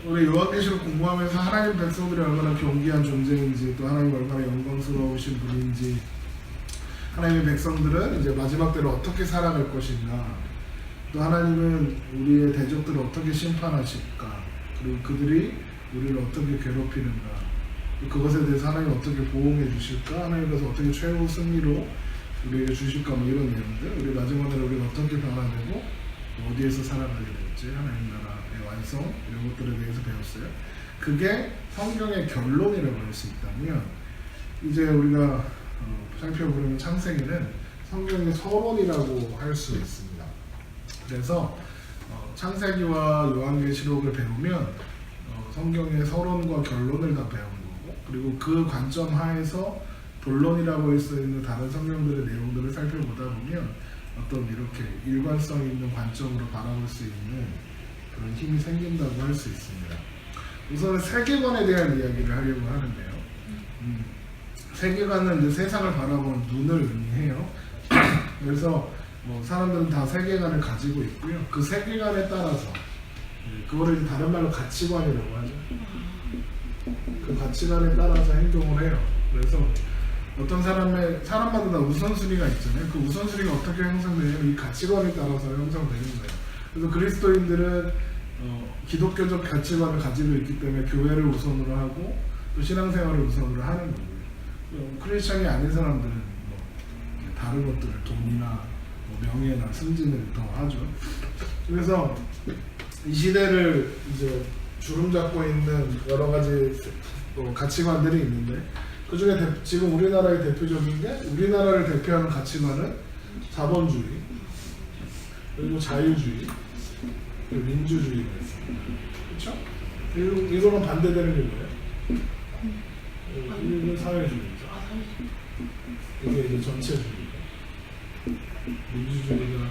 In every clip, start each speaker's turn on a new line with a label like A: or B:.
A: 우리 요한계시록 공부하면서 하나님 백성들이 얼마나 경귀한 존재인지, 또 하나님 얼마나 영광스러우신 분인지, 하나님의 백성들은 이제 마지막 때로 어떻게 살아갈 것인가, 또 하나님은 우리의 대적들을 어떻게 심판하실까, 그리고 그들이 우리를 어떻게 괴롭히는가, 그것에 대해서 하나님 어떻게 보호해 주실까, 하나님께서 어떻게 최후 승리로 우리에게 주실까, 뭐 이런 내용들, 우리 마지막에 우리가 어떻게 변화되고 어디에서 살아가게 될지, 하나님 나라의 완성, 이런 것들에 대해서 배웠어요. 그게 성경의 결론이라고 할 수 있다면, 이제 우리가 살펴보려면 창세기는 성경의 서론이라고 할 수 있습니다. 그래서 창세기와 요한계시록을 배우면 성경의 서론과 결론을 다 배운 거고, 그리고 그 관점 하에서 본론이라고 할 수 있는 다른 성경들의 내용들을 살펴보다 보면 어떤 이렇게 일관성 있는 관점으로 바라볼 수 있는 그런 힘이 생긴다고 할 수 있습니다. 우선은 세계관에 대한 이야기를 하려고 하는데요. 세계관은 이제 세상을 바라보는 눈을 의미해요. 그래서 사람들은 다 세계관을 가지고 있고요. 그 세계관에 따라서, 그거를 다른 말로 가치관이라고 하죠. 그 가치관에 따라서 행동을 해요. 그래서 어떤 사람마다 다 우선순위가 있잖아요. 그 우선순위가 어떻게 형성되냐면 이 가치관에 따라서 형성되는 거예요. 그래서 그리스도인들은 기독교적 가치관을 가지고 있기 때문에 교회를 우선으로 하고 또 신앙생활을 우선으로 하는 거고요. 크리스찬이 아닌 사람들은 다른 것들을, 돈이나 명예나 승진을 더 하죠. 그래서 이 시대를 이제 주름잡고 있는 여러 가지 가치관들이 있는데, 그 중에 지금 우리나라의 대표적인 게, 우리나라를 대표하는 가치관은 자본주의, 그리고 자유주의, 그리고 민주주의가 있습니다. 그렇죠? 이거는 반대되는 게 뭐예요? 이건 사회주의죠. 이게 이제 전체주의죠. 민주주의가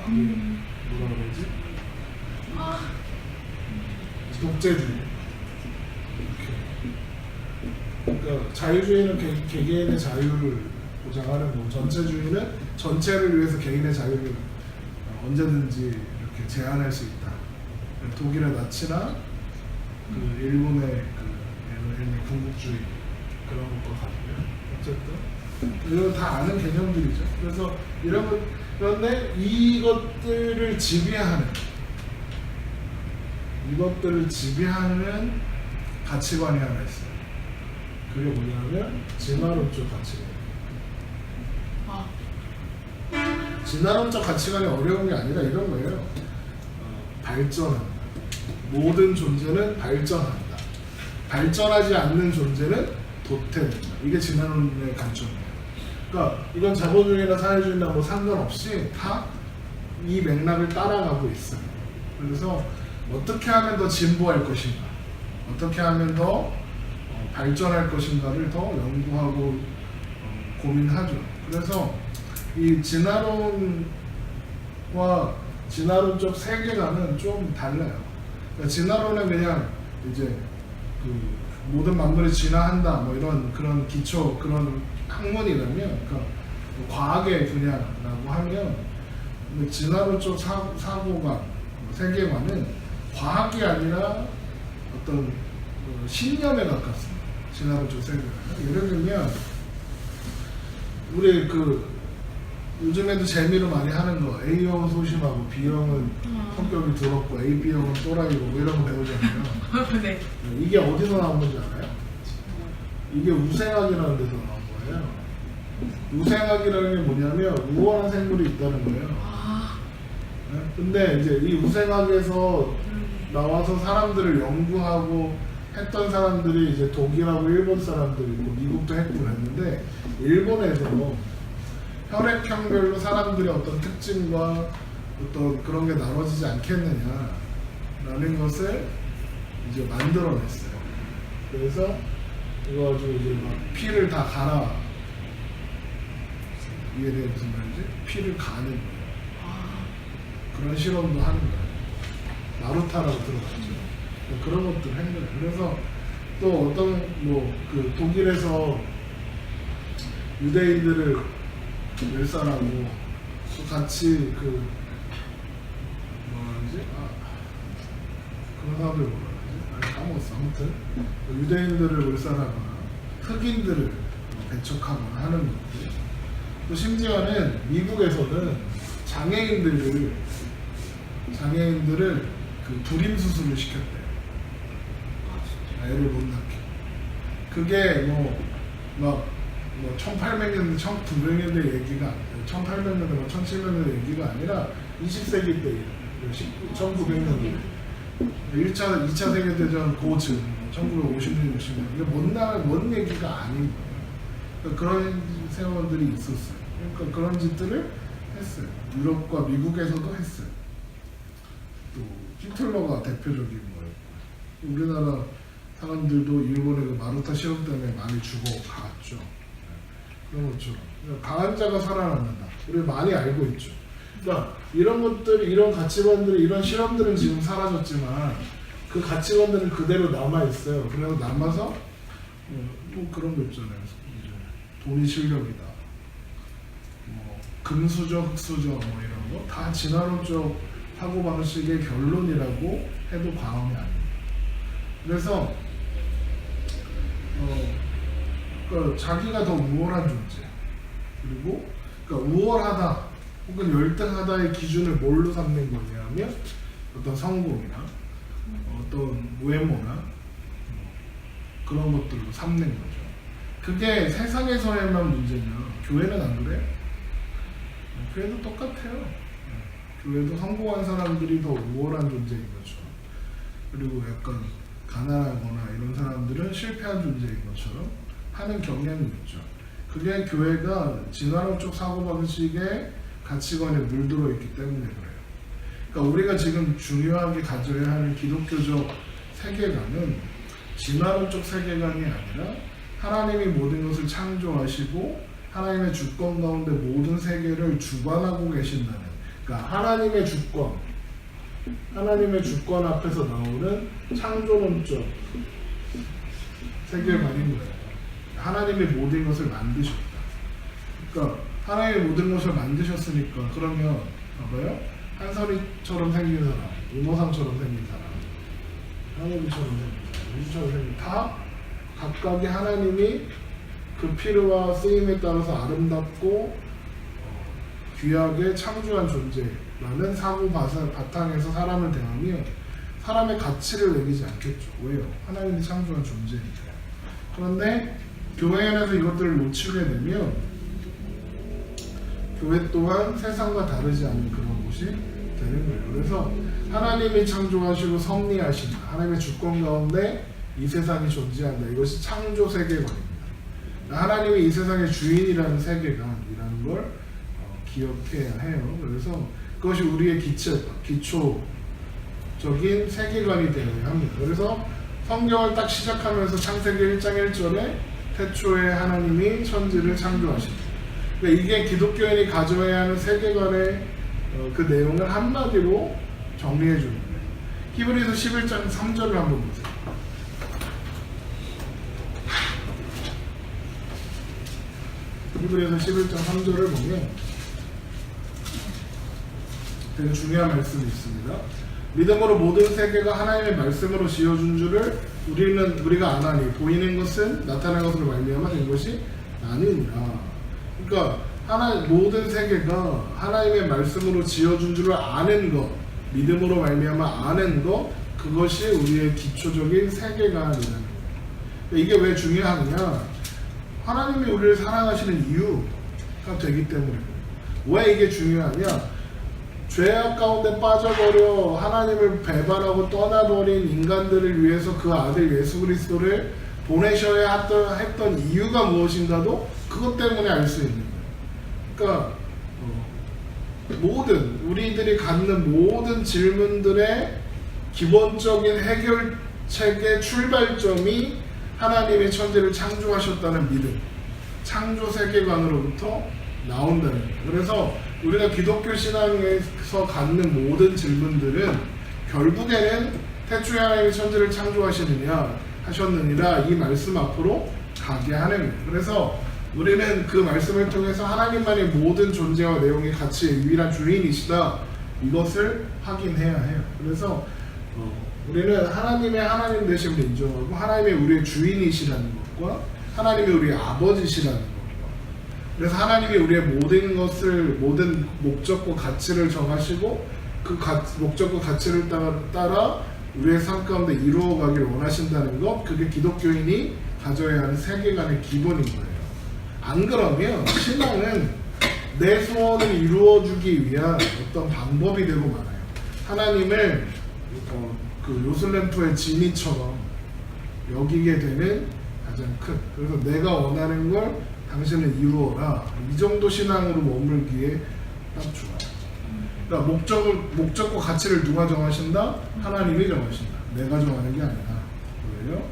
A: 뭐라 그러지? 독재주의. 그러니까 자유주의는 개개인의 자유를 보장하는 거고, 전체주의는 전체를 위해서 개인의 자유를 언제든지 이렇게 제한할 수 있다. 독일의 나치나 그 일본의 군국주의 그런 것과 같고요. 어쨌든 이건 다 아는 개념들이죠. 그래서 그런데 이것들을 지배하는 가치관이 하나 있어요. 그게 뭐냐면 진화론적 가치관. 진화론적 가치관이 어려운 게 아니라 이런 거예요. 발전한다. 모든 존재는 발전한다. 발전하지 않는 존재는 도태된다. 이게 진화론의 관점이에요. 그러니까 이건 자본주의나 사회주의나 뭐 상관없이 다 이 맥락을 따라가고 있어요. 그래서 어떻게 하면 더 진보할 것인가, 어떻게 하면 더 발전할 것인가를 더 연구하고 고민하죠. 그래서 이 진화론과 진화론적 세계관은 좀 달라요. 그러니까 진화론은 그냥 이제 그 모든 만물이 진화한다, 뭐 이런 그런 기초 그런 학문이라면, 그러니까 과학의 분야라고 하면, 진화론적 사고관, 세계관은 과학이 아니라 어떤 신념에 가깝습니다. 진화론적 세계관. 예를 들면 우리 요즘에도 재미로 많이 하는 거, A형은 소심하고 B형은 성격이 더럽고 AB형은 또라이고 뭐 이런 거 배우잖아요.
B: 네.
A: 이게 어디서 나온 건지 알아요? 이게 우생학이라는 데서 나온 거예요. 우생학이라는 게 뭐냐면 우월한 생물이 있다는 거예요. 네? 근데 이제 이 우생학에서 나와서 사람들을 연구하고 했던 사람들이 이제 독일하고 일본 사람들이고 미국도 했고 그랬는데, 일본에서 혈액형별로 사람들의 어떤 특징과 어떤 그런 게 나눠지지 않겠느냐라는 것을 이제 만들어냈어요. 그래서 이거 가지고 이제 막 피를 다 갈아, 이해돼요? 무슨 말인지? 피를 가는 거예요. 그런 실험도 하는 거예요. 나루타라고 들어봤죠. 그런 것들 한 거예요. 그래서 또 어떤 그 독일에서 유대인들을 멸살하고 또 같이 그런 그런 사람들 뭐라 그러지? 까먹었어. 아무튼 유대인들을 몰살하거나 흑인들을 배척하거나 하는 것들. 또 심지어는 미국에서는 장애인들을 그 불임 수술을 시켰대요. 애를 못 낳게. 그게 막 1800년대, 1900년대 얘기가 아니라 1800년대, 1700년대 얘기가 아니라 20세기 때 1900년대 1차, 2차 세계대전 고증 1950년, 60년 이게 뭔 얘기가 아닌 거예요. 그러니까 그런 세월들이 있었어요. 그러니까 그런 짓들을 했어요. 유럽과 미국에서도 했어요. 또 히틀러가 대표적인 거예요. 우리나라 사람들도 일본의 그 마루타 실험 때문에 많이 죽어갔죠. 그런 것처럼 강한 자가 살아남는다. 우리 많이 알고 있죠. 그러니까 이런 것들, 이런 가치관들, 이런 실험들은 지금 사라졌지만 그 가치관들은 그대로 남아 있어요. 그래서 남아서 또 그런 거 있잖아요. 돈이 실력이다. 금수저, 흑수저 이런 거 다 진화론적 사고방식의 결론이라고 해도 과언이 아닙니다. 그래서 그러니까 자기가 더 우월한 존재, 그리고 그러니까 우월하다 혹은 열등하다의 기준을 뭘로 삼는 거냐면 어떤 성공이나 어떤 외모나 그런 것들로 삼는 거죠. 그게 세상에서에만 문제냐? 교회는 안 그래? 교회도 똑같아요. 교회도 성공한 사람들이 더 우월한 존재인 거죠. 그리고 약간 가난하거나 이런 사람들은 실패한 존재인 것처럼 하는 경향이 있죠. 그게 교회가 진화론적 사고방식의 가치관에 물들어 있기 때문에 그래요. 그러니까 우리가 지금 중요하게 가져야 하는 기독교적 세계관은 진화론적 세계관이 아니라 하나님이 모든 것을 창조하시고 하나님의 주권 가운데 모든 세계를 주관하고 계신다는, 그러니까 하나님의 주권 앞에서 나오는 창조론적 세계관인 거예요. 하나님이 모든 것을 만드셨다. 그러니까 하나님이 모든 것을 만드셨으니까 그러면 봐봐요. 한설이처럼 생긴 사람, 이모상처럼 생긴 사람, 하늘이처럼 생긴 사람, 우주처럼 생긴 다 각각의 하나님이 그 필요와 쓰임에 따라서 아름답고 귀하게 창조한 존재라는 사고 바탕에서 사람을 대하면 사람의 가치를 매기지 않겠죠. 왜요? 하나님이 창조한 존재니까. 그런데 교회 안에서 이것들을 놓치게 되면 교회 또한 세상과 다르지 않은 그런 곳이 되는 거예요. 그래서 하나님이 창조하시고 섭리하신다. 하나님의 주권 가운데 이 세상이 존재한다. 이것이 창조 세계관입니다. 하나님이 이 세상의 주인이라는 세계관이라는 걸 기억해야 해요. 그래서 그것이 우리의 기초적인 세계관이 되어야 합니다. 그래서 성경을 딱 시작하면서 창세기 1장 1절에 태초에 하나님이 천지를 창조하신다. 그러니까 이게 기독교인이 가져야 하는 세계관의 그 내용을 한마디로 정리해 주는 거예요. 히브리서 11장 3절을 한번 보세요. 히브리서 11장 3절을 보면 되게 중요한 말씀이 있습니다. 믿음으로 모든 세계가 하나님의 말씀으로 지어준 줄을 우리가 아나니 보이는 것은 나타난 것으로 말미암아 된 것이 아니니라. 그러니까 모든 세계가 하나님의 말씀으로 지어준 줄을 아는 것, 믿음으로 말미암아 아는 것, 그것이 우리의 기초적인 세계관이라는 거예요. 이게 왜 중요하냐? 하나님이 우리를 사랑하시는 이유가 되기 때문에. 왜 이게 중요하냐? 죄악 가운데 빠져버려 하나님을 배반하고 떠나버린 인간들을 위해서 그 아들 예수 그리스도를 보내셔야 했던 이유가 무엇인가도 그것 때문에 알 수 있는 거예요. 그러니까 우리들이 갖는 모든 질문들의 기본적인 해결책의 출발점이 하나님의 천지를 창조하셨다는 믿음, 창조 세계관으로부터 나온다는 거예요. 그래서 우리가 기독교 신앙에서 갖는 모든 질문들은 결국에는 태초에 하나님이 천지를 하셨느니라 이 말씀 앞으로 가게 하는 거예요. 그래서 우리는 그 말씀을 통해서 하나님만의 모든 존재와 내용의 가치의 유일한 주인이시다, 이것을 확인해야 해요. 그래서 우리는 하나님의 하나님 되심을 인정하고 하나님이 우리의 주인이시라는 것과 하나님이 우리의 아버지시라는 것과 그래서 하나님이 우리의 모든 것을 모든 목적과 가치를 정하시고 그 목적과 가치를 따라 우리의 삶 가운데 이루어가길 원하신다는 것 그게 기독교인이 가져야 하는 세계관의 기본인 거예요. 안 그러면 신앙은 내 소원을 이루어주기 위한 어떤 방법이 되고 말아요. 하나님을 그 요술램프의 지니처럼 여기게 되는 가장 큰 그래서 내가 원하는 걸 당신은 이루어라 이 정도 신앙으로 머물기에 딱 좋아요. 그러니까 목적과 가치를 누가 정하신다? 하나님이 정하신다. 내가 정하는 게 아니라 그래요.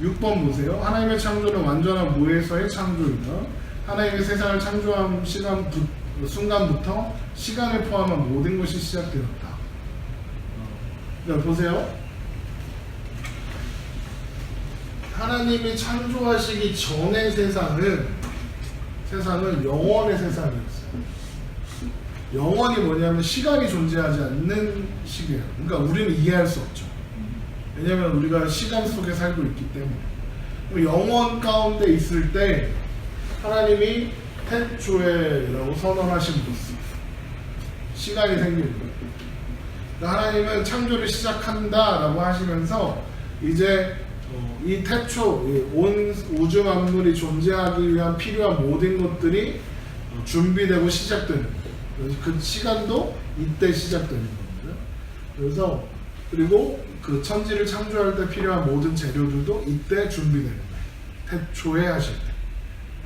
A: 6번 보세요. 하나님의 창조는 완전한 무에서의 창조이다. 하나님의 세상을 창조한 순간부터 시간을 포함한 모든 것이 시작되었다. 보세요. 하나님이 창조하시기 전의 세상은 영원의 세상이었어요. 영원이 뭐냐면 시간이 존재하지 않는 시계예요. 그러니까 우리는 이해할 수 없죠. 왜냐하면 우리가 시간 속에 살고 있기 때문에. 영원 가운데 있을 때 하나님이 태초에라고 선언하신 모습 시간이 생기는 거예요. 그러니까 하나님은 창조를 시작한다라고 하시면서 이제 이 태초, 온 우주 만물이 존재하기 위한 필요한 모든 것들이 준비되고 시작되는 거예요. 그 시간도 이때 시작되는 겁니다. 그래서 그리고 그 천지를 창조할 때 필요한 모든 재료들도 이때 준비되는 거예요. 태초에 하실 때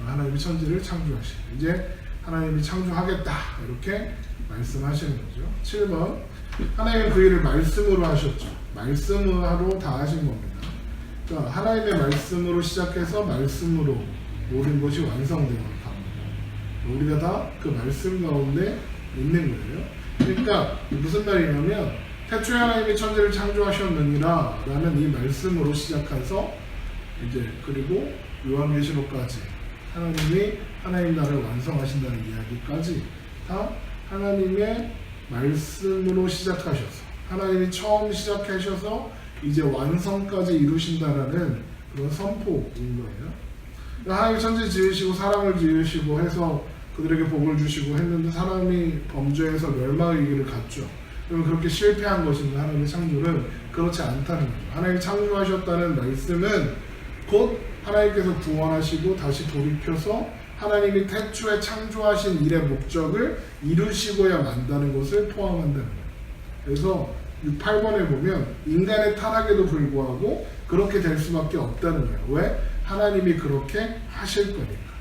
A: 하나님이 천지를 창조하실 때 이제 하나님이 창조하겠다 이렇게 말씀하시는 거죠. 7번 하나님은 그 일을 말씀으로 하셨죠. 말씀으로 다 하신 겁니다. 그러니까 하나님의 말씀으로 시작해서 말씀으로 모든 것이 완성되어 우리가 다 그 말씀 가운데 있는 거예요. 그러니까 무슨 말이냐면 태초에 하나님이 천지를 창조하셨느니라 라는 이 말씀으로 시작해서 이제 그리고 요한계시록까지 하나님이 하나님 나라를 완성하신다는 이야기까지 다 하나님의 말씀으로 시작하셔서 하나님이 처음 시작하셔서 이제 완성까지 이루신다라는 그런 선포인 거예요. 하나님이 천지 지으시고 사람을 지으시고 해서 그들에게 복을 주시고 했는데 사람이 범죄해서 멸망의 길을 갔죠. 그러면 그렇게 실패한 것인가? 하나님의 창조는 그렇지 않다는 거죠. 하나님이 창조하셨다는 말씀은 곧 하나님께서 구원하시고 다시 돌이켜서 하나님이 태초에 창조하신 일의 목적을 이루시고야 만다는 것을 포함한다는 거예요. 그래서 8번에 보면 인간의 타락에도 불구하고 그렇게 될 수밖에 없다는 거예요. 왜? 하나님이 그렇게 하실 거니까.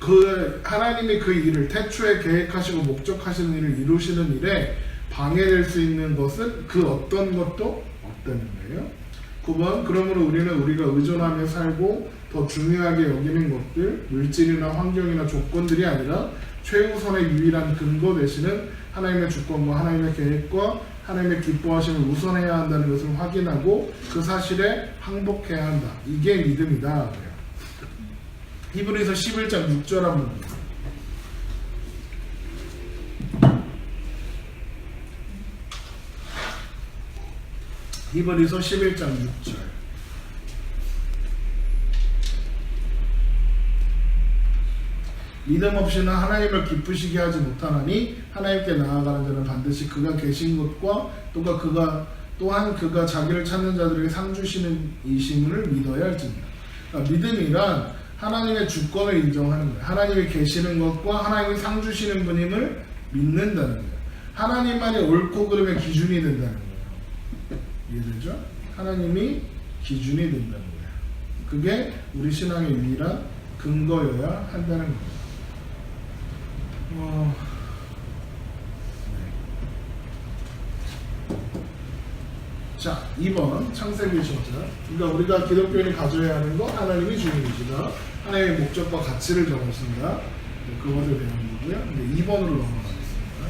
A: 그러니까 하나님이 그 일을 태초에 계획하시고 목적하시는 일을 이루시는 일에 방해될 수 있는 것은 그 어떤 것도 없다는 거예요. 9번 그러므로 우리는 우리가 의존하며 살고 더 중요하게 여기는 것들 물질이나 환경이나 조건들이 아니라 최우선의 유일한 근거 되시는 하나님의 주권과 하나님의 계획과 하나님의 기뻐하심을 우선해야 한다는 것을 확인하고 그 사실에 항복해야 한다. 이게 믿음이다. 히브리서 11장 6절 한번 보세요. 히브리서 11장 6절 믿음 없이는 하나님을 기쁘시게 하지 못하나니 하나님께 나아가는 자는 반드시 그가 계신 것과 또한 그가 자기를 찾는 자들에게 상 주시는 이심을 믿어야 할지니라. 그러니까 믿음이란 하나님의 주권을 인정하는 거예요. 하나님이 계시는 것과 하나님이 상 주시는 분임을 믿는다는 거예요. 하나님만이 옳고 그름의 기준이 된다는 거예요. 이해되죠? 하나님이 기준이 된다는 거예요. 그게 우리 신앙의 유일한 근거여야 한다는 거예요. 자, 2번 창세기 저자. 그러니까 우리가 기독교인이 가져야 하는 거 하나님이 주인이시다. 하나님의 목적과 가치를 정하신다. 그것에 대한 거고요. 이제 2번으로 넘어가겠습니다.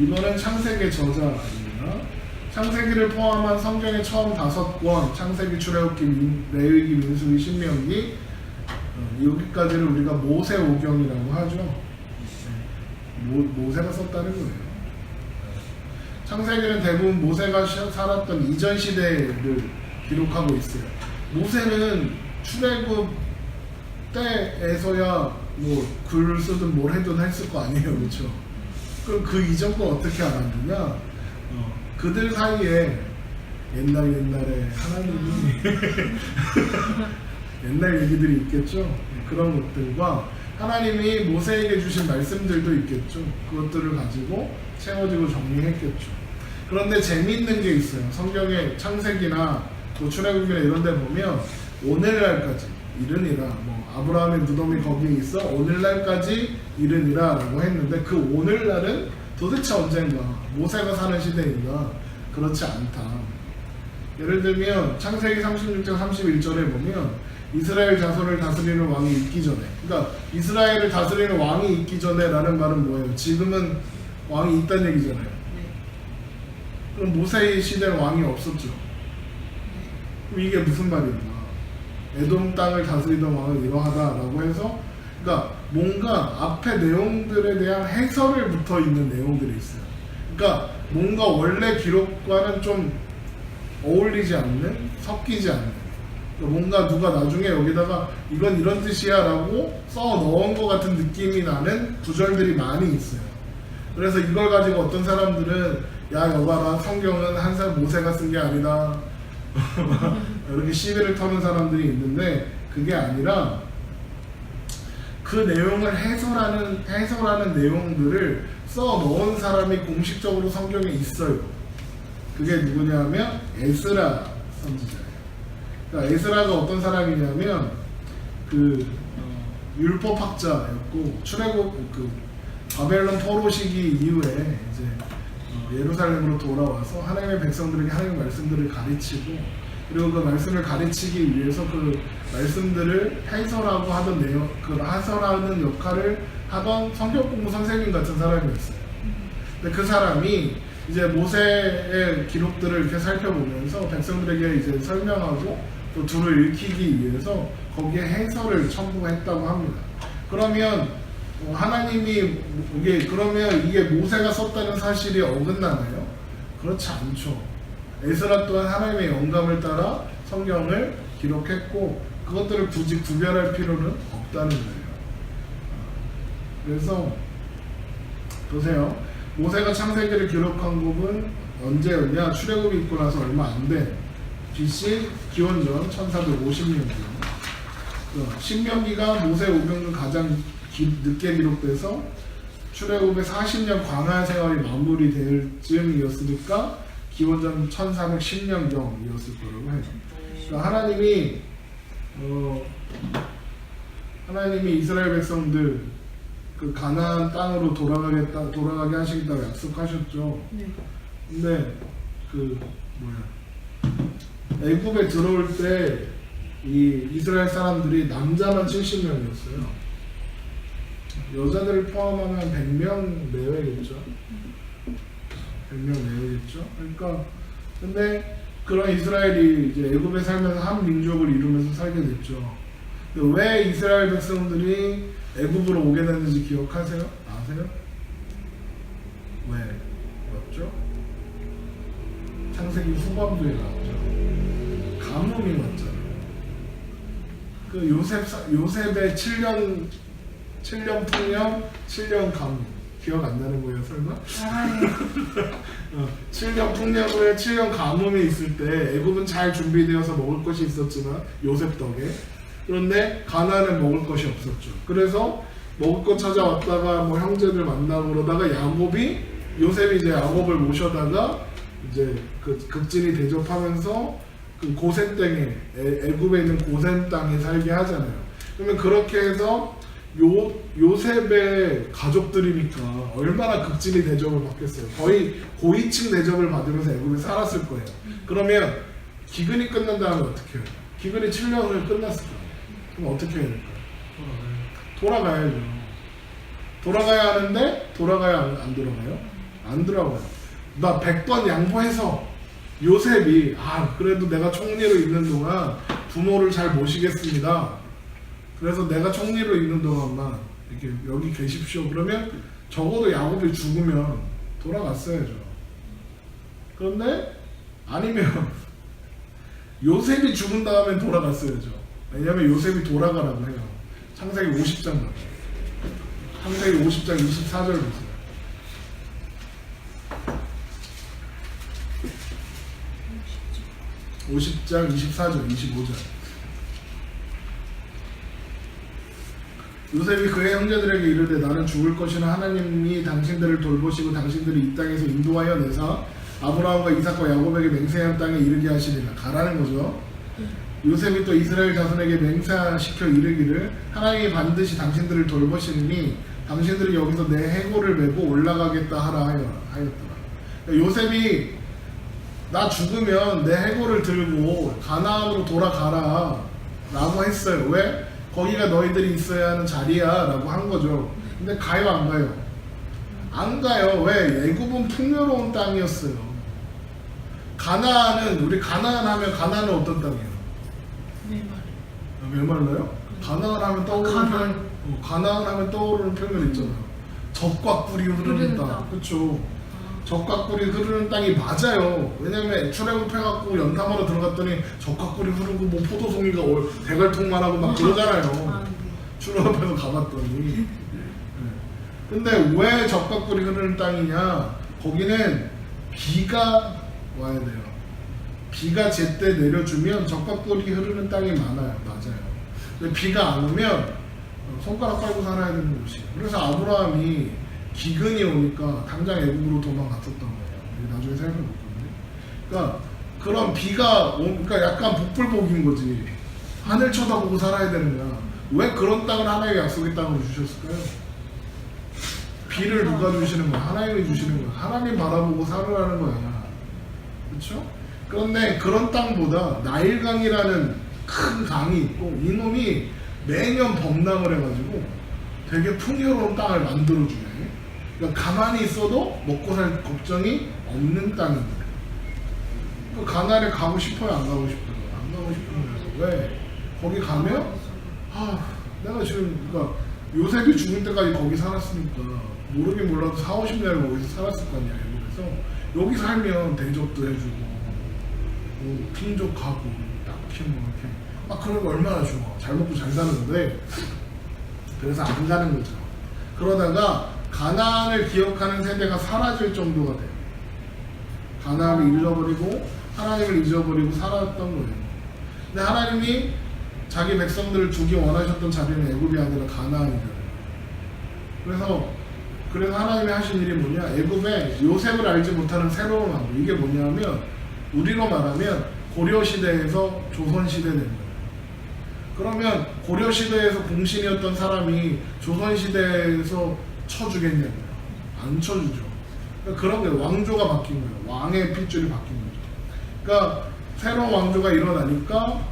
A: 2번은 창세기 저자입니다. 창세기를 포함한 성경의 처음 5권, 창세기, 출애굽기, 레위기, 민수기, 신명기, 여기까지를 우리가 모세오경이라고 하죠. 모세가 썼다는 거예요. 창세기는 대부분 모세가 살았던 이전 시대를 기록하고 있어요. 모세는 출애굽 때에서야 뭐 글을 쓰든 뭘 해든 했을 거 아니에요, 그렇죠? 그럼 그 이전 거 어떻게 알았느냐? 그들 사이에 옛날에 하나님이 옛날 얘기들이 있겠죠. 그런 것들과 하나님이 모세에게 주신 말씀들도 있겠죠. 그것들을 가지고 채워지고 정리했겠죠. 그런데 재미있는 게 있어요. 성경의 창세기나 또 출애굽이나 이런 데 보면 오늘날까지 이르니라, 뭐 아브라함의 무덤이 거기에 있어 오늘날까지 이르니라 라고 했는데, 그 오늘날은 도대체 언젠가, 모세가 사는 시대인가? 그렇지 않다. 예를 들면 창세기 36장 31절에 보면 이스라엘 자손을 다스리는 왕이 있기 전에, 그러니까 이스라엘을 다스리는 왕이 있기 전에 라는 말은 뭐예요? 지금은 왕이 있다는 얘기잖아요. 그럼 모세의 시대는 왕이 없었죠. 그럼 이게 무슨 말인가? 에돔 땅을 다스리던 왕은 이러하다라고 해서, 그러니까 뭔가 앞에 내용들에 대한 해설을 붙어 있는 내용들이 있어요. 그러니까 뭔가 원래 기록과는 좀 어울리지 않는, 섞이지 않는, 그러니까 뭔가 누가 나중에 여기다가 이건 이런 뜻이야 라고 써 넣은 것 같은 느낌이 나는 구절들이 많이 있어요. 그래서 이걸 가지고 어떤 사람들은 야 여봐라, 성경은 한 사람 모세가 쓴 게 아니다 이렇게 시비를 터는 사람들이 있는데, 그게 아니라 그 내용을 해설하는 내용들을 써 넣은 사람이 공식적으로 성경에 있어요. 그게 누구냐면 에스라 선지자예요. 그러니까 에스라가 어떤 사람이냐면 그 율법학자였고, 출애굽 그 바벨론 포로 시기 이후에 이제 예루살렘으로 돌아와서 하나님의 백성들에게 하나님의 말씀들을 가르치고, 그리고 그 말씀을 가르치기 위해서 그 말씀들을 해설하고 하던 내용, 그 해설하는 역할을 하던 성경 공부 선생님 같은 사람이었어요. 근데 그 사람이 이제 모세의 기록들을 이렇게 살펴보면서 백성들에게 이제 설명하고 또 둘을 읽히기 위해서 거기에 해설을 첨부했다고 합니다. 그러면 하나님이 그러면 이게 모세가 썼다는 사실이 어긋나나요? 그렇지 않죠. 에스라 또한 하나님의 영감을 따라 성경을 기록했고, 그것들을 굳이 구별할 필요는 없다는 거예요. 그래서 보세요. 모세가 창세기를 기록한 곡은 언제였냐? 출애굽이 있고 나서 얼마 안 된 BC 기원전 1450년경. 신명기가 모세 오병 중 가장 늦게 기록돼서 출애굽의 40년 광야 생활이 마무리될 즈음이었으니까 기원전 1410년경이었을 거라고 해요. 그러니까 하나님이 이스라엘 백성들 그 가나안 땅으로 돌아가게 하시겠다고 약속하셨죠. 네. 근데 애굽에 들어올 때 이 이스라엘 사람들이 남자만 70명이었어요. 여자들을 포함하면 100명 내외겠죠. 100명 내외겠죠. 그러니까 근데 그런 이스라엘이 이제 애굽에 살면서 한 민족을 이루면서 살게 됐죠. 근데 왜 이스라엘 백성들이 애굽으로 오게 됐는지 기억하세요? 아세요? 왜? 맞죠? 창세기 후반부에 나왔죠. 가뭄이 왔잖아요. 그 요셉의 7년 풍년, 7년 가뭄. 기억 안 나는 거예요, 설마? 7년 풍년 후에 7년 가뭄이 있을 때 애굽은 잘 준비되어서 먹을 것이 있었지만 요셉 덕에, 그런데 가나안은 먹을 것이 없었죠. 그래서 먹을 것 찾아왔다가 뭐 형제들 만나고 그러다가 요셉이 이제 야곱을 모셔다가 이제 그 극진히 대접하면서 그 고센 땅에, 애굽에 있는 고센 땅에 살게 하잖아요. 그러면 그렇게 해서 요셉의 가족들이니까 얼마나 극진히 대접을 받겠어요. 거의 고위층 대접을 받으면서 애굽에 살았을 거예요. 그러면 기근이 끝난 다음에 어떻게 해요? 기근이 7년을 끝났을 거예요. 그럼 어떻게 해야 될까요? 돌아가야죠. 돌아가야 하는데 돌아가야 안 돌아가요? 안 돌아가요. 나 100번 양보해서 요셉이 그래도 내가 총리로 있는 동안 부모를 잘 모시겠습니다. 그래서 내가 총리로 있는 동안만 이렇게 여기 계십시오. 그러면 적어도 야곱이 죽으면 돌아갔어야죠. 그런데 아니면 요셉이 죽은 다음에 돌아갔어야죠. 왜냐면 요셉이 돌아가라고 해요. 창세기 50장 가요. 창세기 50장 24절 보세요. 50장 24절 25절. 요셉이 그의 형제들에게 이르되 나는 죽을 것이나 하나님이 당신들을 돌보시고 당신들이 이 땅에서 인도하여 내사 아브라함과 이삭과 야곱에게 맹세한 땅에 이르게 하시리라. 가라는 거죠. 요셉이 또 이스라엘 자손에게 맹세시켜 이르기를 하나님이 반드시 당신들을 돌보시니 당신들이 여기서 내 해골을 메고 올라가겠다 하라 하였더라. 요셉이 나 죽으면 내 해골을 들고 가나안으로 돌아가라 라고 했어요. 왜? 거기가 너희들이 있어야 하는 자리야 라고 한 거죠. 근데 가요 안 가요? 안 가요. 왜? 애굽은 풍요로운 땅이었어요. 가나안은 우리 가나안 하면 가나안은 어떤 땅이에요? 메말라요? 가나안 하면 떠오르는 표현, 가나안 하면 떠오르는 표현 있잖아요. 젖과 꿀이 흐르는 땅. 그렇죠. 젖과 꿀이 흐르는 땅이 맞아요. 왜냐면 출애굽해갖고 연탄으로 들어갔더니 젖과 꿀이 흐르고 뭐 포도송이가 대갈통만 하고 막 그러잖아요. 출애굽해서 가봤더니. 네. 근데 왜 젖과 꿀이 흐르는 땅이냐? 거기는 비가 와야 돼요. 비가 제때 내려주면 젖과 꿀이 흐르는 땅이 많아요. 맞아요. 근데 비가 안 오면 손가락 빨고 살아야 되는 곳이에요. 그래서 아브라함이 기근이 오니까 당장 애굽으로 도망갔었던 거예요. 나중에 생각해 볼 건데. 그러니까 그런 비가 오니까 약간 복불복인 거지. 하늘 쳐다보고 살아야 되는 거야. 왜 그런 땅을 하나님의 약속의 땅으로 주셨을까요? 비를 누가 주시는 거야? 하나님이 주시는 거야. 하나님 바라보고 살으라는 거야. 그렇죠? 그런데 그런 땅보다 나일강이라는 큰 강이 있고 이놈이 매년 범람을 해가지고 되게 풍요로운 땅을 만들어주네. 그러니까 가만히 있어도 먹고 살 걱정이 없는 땅입니다. 그 가나안에 가고 싶어요? 안 가고 싶어요? 안 가고 싶은 거예요. 왜? 거기 가면 내가 지금 그러니까 요셉이 죽을 때까지 거기 살았으니까 모르긴 몰라도 4, 50년을 거기서 살았을 거 아니야. 그래서 여기 살면 대접도 해주고 뭐 풍족하고 딱히 뭐 이렇게 그런 거 얼마나 좋아. 잘 먹고 잘 사는데 그래서 안 가는 거죠. 그러다가 가나안을 기억하는 세대가 사라질 정도가 돼요. 가나안을 잃어버리고 하나님을 잊어버리고 살았던 거예요. 근데 하나님이 자기 백성들을 두기 원하셨던 자리는 애굽이 아니라 가나안이잖아요. 그래서 하나님이 하신 일이 뭐냐? 애굽에 요셉을 알지 못하는 새로운 왕국. 이게 뭐냐면 우리로 말하면 고려 시대에서 조선 시대 된 거예요. 그러면 고려 시대에서 공신이었던 사람이 조선 시대에서 쳐주겠냐고요? 안 쳐주죠. 그러니까 그런 게 왕조가 바뀐 거예요. 왕의 핏줄이 바뀐 거죠. 그러니까 새로운 왕조가 일어나니까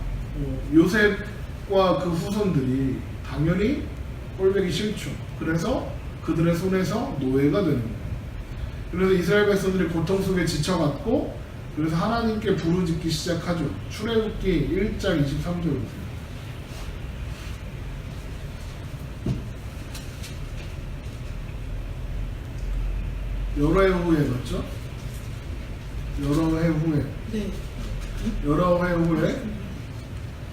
A: 요셉과 그 후손들이 당연히 꼴보기 싫죠. 그래서 그들의 손에서 노예가 되는 거예요. 그래서 이스라엘 백성들이 고통 속에 지쳐갔고 그래서 하나님께 부르짖기 시작하죠. 출애굽기 1장 23절 보세요. 여러 해 후에 맞죠? 여러 해 후에.
B: 네.
A: 여러 해 후에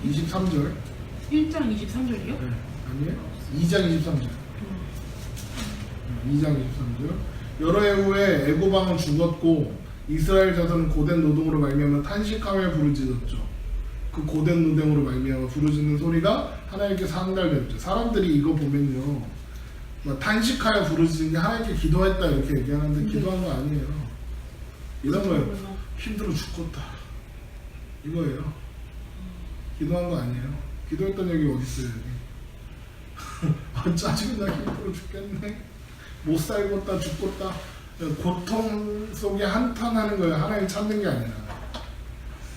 A: 23절.
B: 1장 23절이요?
A: 네. 아니에요? 2장 23절. 2장 23절. 여러 해 후에 애굽 왕은 죽었고 이스라엘 자손은 고된 노동으로 말미암아 탄식하며 부르짖었죠. 그 고된 노동으로 말미암아 부르짖는 소리가 하나님께 상달됐죠. 사람들이 이거 보면요. 탄식하여 부르짖는 게 하나님께 기도했다 이렇게 얘기하는데 기도한 거 아니에요. 이런 거예요. 힘들어 죽겠다 이거예요. 기도한 거 아니에요. 기도했던 얘기 어디 있어요 여기. 짜증나 힘들어 죽겠네. 못 살겠다 죽겠다. 고통 속에 한탄하는 거예요. 하나님 찾는 게 아니라.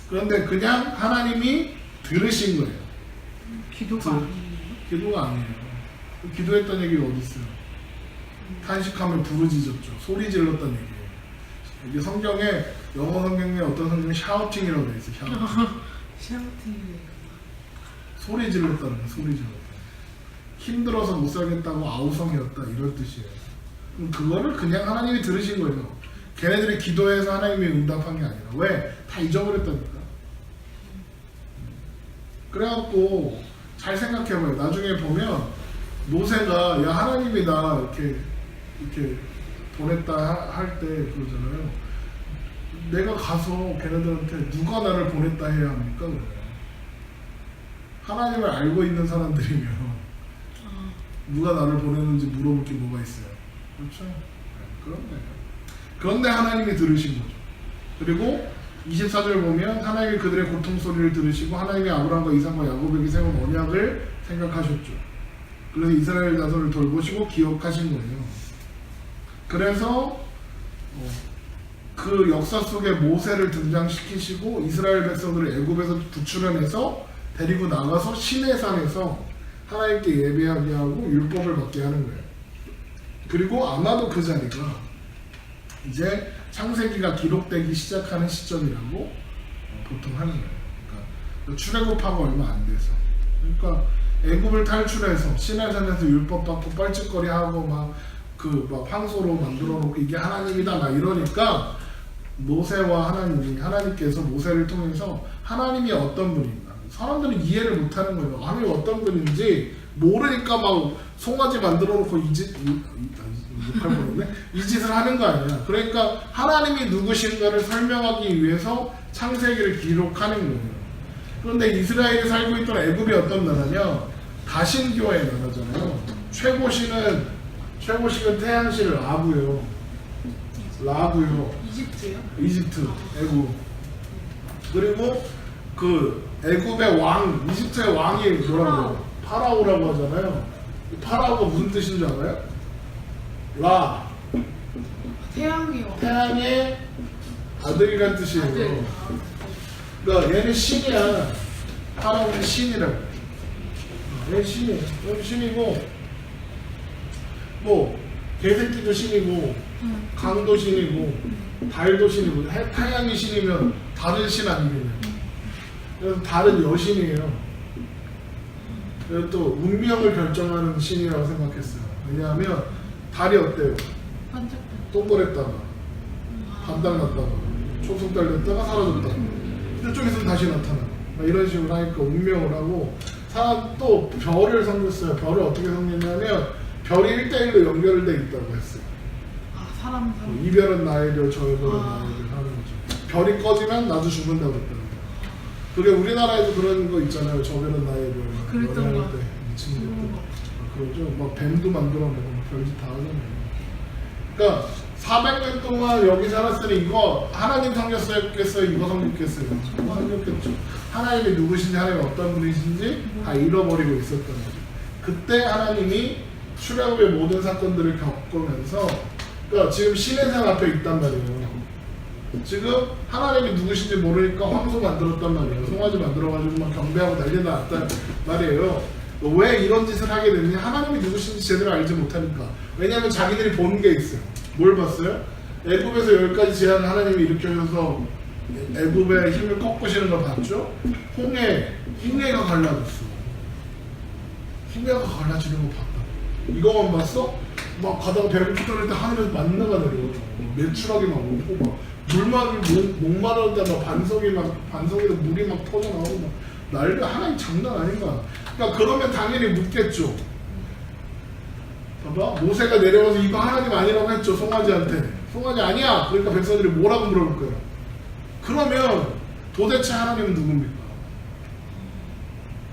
A: 그런데 그냥 하나님이 들으신 거예요.
B: 기도가 아니에요.
A: 기도가 아니에요. 기도했던 얘기가 어디 있어요? 탄식하며 부르짖었죠. 소리 질렀던 얘기예요. 이게 성경에 영어 성경에 어떤 성경에 샤우팅이라고 돼 있어요.
B: 샤우팅.
A: 소리 질렀다는 거예요. 소리 질렀다. 힘들어서 못 살겠다고 아우성이었다 이런 뜻이에요. 그럼 그거를 그냥 하나님이 들으신 거예요. 걔네들이 기도해서 하나님이 응답한 게 아니라 왜? 다 잊어버렸다니까. 그래갖고 잘 생각해봐요. 나중에 보면 모세가 야 하나님이 나 이렇게 보냈다 할 때 그러잖아요. 내가 가서 걔네들한테 누가 나를 보냈다 해야 합니까? 그래요. 하나님을 알고 있는 사람들이면 누가 나를 보냈는지 물어볼 게 뭐가 있어요? 그렇죠? 그런데 하나님이 들으신 거죠. 그리고 24절 보면 하나님이 그들의 고통 소리를 들으시고 하나님이 아브라함과 이삭과 야곱에게 세운 언약을 생각하셨죠. 그래서 이스라엘 자손을 돌보시고 기억하신 거예요. 그래서 그 역사 속에 모세를 등장시키시고 이스라엘 백성들을 애굽에서 구출해내서 데리고 나가서 시내산에서 하나님께 예배하게 하고 율법을 받게 하는 거예요. 그리고 아마도 그 자리가 이제 창세기가 기록되기 시작하는 시점이라고 보통 하는 거예요. 그러니까 출애굽하고 얼마 안 돼서. 그러니까 애굽을 탈출해서 시내산에서 율법 받고 뻘짓거리하고 막 황소로 만들어 놓고 이게 하나님이다 막 이러니까 모세와 하나님께서 모세를 통해서 하나님이 어떤 분인가 사람들은 이해를 못하는 거예요. 하나님이 어떤 분인지 모르니까 막 송아지 만들어 놓고 이 짓을 하는 거 아니야. 그러니까 하나님이 누구신가를 설명하기 위해서 창세기를 기록하는 거예요. 그런데 이스라엘이 살고 있던 애굽이 어떤 나라냐? 다신교의 나라잖아요. 최고신은 태양신 라구요.
B: 이집트요?
A: 이집트, 애굽. 그리고 그 애굽의 왕, 이집트의 왕이 뭐라고? 파라오라고 하잖아요. 파라오가 무슨 뜻인 줄 알아요? 라.
B: 태양이요.
A: 태양의 아들이란 뜻이에요.
B: 아들.
A: 그러니까 얘는 신이야. 파라오는 신이라고. 얘는 신이에요. 얘는 신이고 뭐 개새끼도 신이고 강도 신이고 달도 신이고 태양이 신이면 다른 신 아니겠냐. 그래서 다른 여신이에요. 그리고 또 운명을 결정하는 신이라고 생각했어요. 왜냐하면 달이 어때요?
B: 반짝반짝.
A: 동그랬다가 반달났다가 초승달됐다가 사라졌다가 이쪽에서는 다시 나타나고 이런 식으로 하니까 운명을 하고 사람 또 별을 섬겼어요. 별을 어떻게 섬겼냐면 별이 1대1로 연결돼 있다고 했어요.
B: 사람.
A: 이별은 나의 별, 저의 별은 나의 별 하는 거죠. 별이 꺼지면 나도 죽는다고 했다는 거예요. 그게 우리나라에도 그런 거 있잖아요. 저 별은 나의 별.
B: 그랬던 거.
A: 미친 것들. 그러죠. 막 뱀도 만들어내고 별짓 다 하잖아요. 그러니까 400년 동안 여기 살았으니 이거 하나님 섬겼겠어요? 이거 섬겼겠어요? 이거 섬겼겠죠. 하나님이 누구신지 하나님이 어떤 분이신지 다 잃어버리고 있었던 거죠. 그때 하나님이 출애굽의 모든 사건들을 겪으면서 그러니까 지금 시내산 앞에 있단 말이에요. 지금 하나님이 누구신지 모르니까 황소 만들었단 말이에요. 송아지 만들어가지고 막 경배하고 난리 났단 말이에요. 왜 이런 짓을 하게 됐냐? 하나님이 누구신지 제대로 알지 못하니까. 왜냐하면 자기들이 본 게 있어요. 뭘 봤어요? 애굽에서 10가지 재앙을 하나님이 일으켜서 애굽의 힘을 꺾으시는 걸 봤죠? 홍해가 갈라졌어. 홍해가 갈라지는 거 봤다. 이거만 봤어? 막 가다가 배를 뚫을 때 하늘에서 만나가 내려. 매출하게 막 오고 막 목마르다 막 반석에서 물이 막 터져 나오고 막 난리가 하나님 장난 아닌 거야. 그러니까 그러면 당연히 묻겠죠. 봐봐, 모세가 내려와서 이거 하나님 아니라고 했죠. 송아지한테. 송아지 아니야. 그러니까 백성들이 뭐라고 물어볼 거예요. 그러면 도대체 하나님은 누굽니까?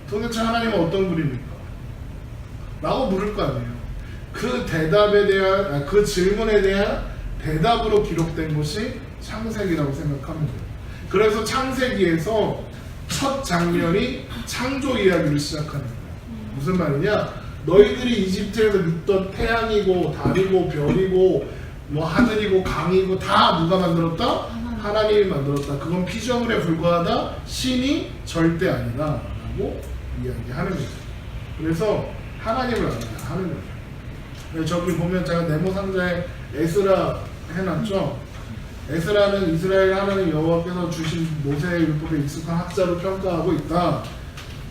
A: 도대체 하나님은 어떤 분입니까? 라고 물을 거 아니에요. 그 대답에 대한 그 질문에 대한 대답으로 기록된 것이 창세기라고 생각하면 돼요. 그래서 창세기에서 첫 장면이 창조 이야기를 시작하는 거예요. 무슨 말이냐? 너희들이 이집트에서 믿던 태양이고 달이고 별이고 뭐 하늘이고 강이고 다 누가 만들었다? 하나님이 만들었다. 그건 피조물에 불과하다. 신이 절대 아니다 라고 이야기하는 거죠. 그래서 하나님을 아니다 하는 거죠. 저기 보면 제가 네모 상자에 에스라 해놨죠. 에스라는 이스라엘 하나님 여호와께서 주신 모세의 율법에 익숙한 학자로 평가하고 있다.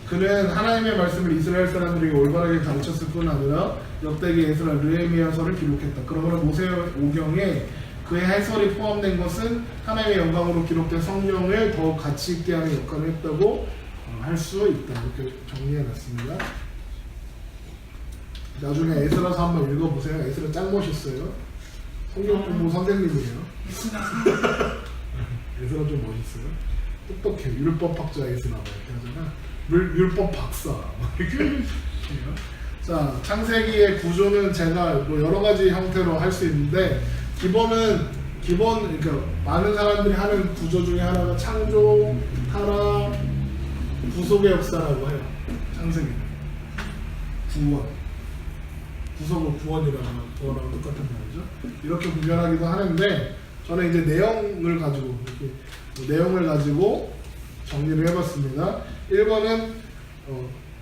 A: 그는 하나님의 말씀을 이스라엘 사람들에게 올바르게 가르쳤을 뿐 아니라 역대기 에스라 느헤미야서를 기록했다. 그러므로 모세 오경에 그의 해설이 포함된 것은 하나님의 영광으로 기록된 성경을 더 가치 있게 하는 역할을 했다고 할 수 있다. 이렇게 정리해놨습니다. 나중에 에스라서 한번 읽어보세요. 에스라 짱 멋있어요. 성경 공부 선생님이에요. 에스라 좀 멋있어요. 똑똑해. 율법학자 에스라 이렇게 하잖아. 율법 박사 이렇게 해요. 자, 창세기의 구조는 제가 뭐 여러 가지 형태로 할 수 있는데 그러니까 많은 사람들이 하는 구조 중에 하나가 창조, 타락, 구속의 역사라고 해요. 창세기 구원, 구속을 구원이라고 구원하고 똑같은 말이죠. 이렇게 구별하기도 하는데 저는 이제 내용을 가지고 정리를 해봤습니다. 1번은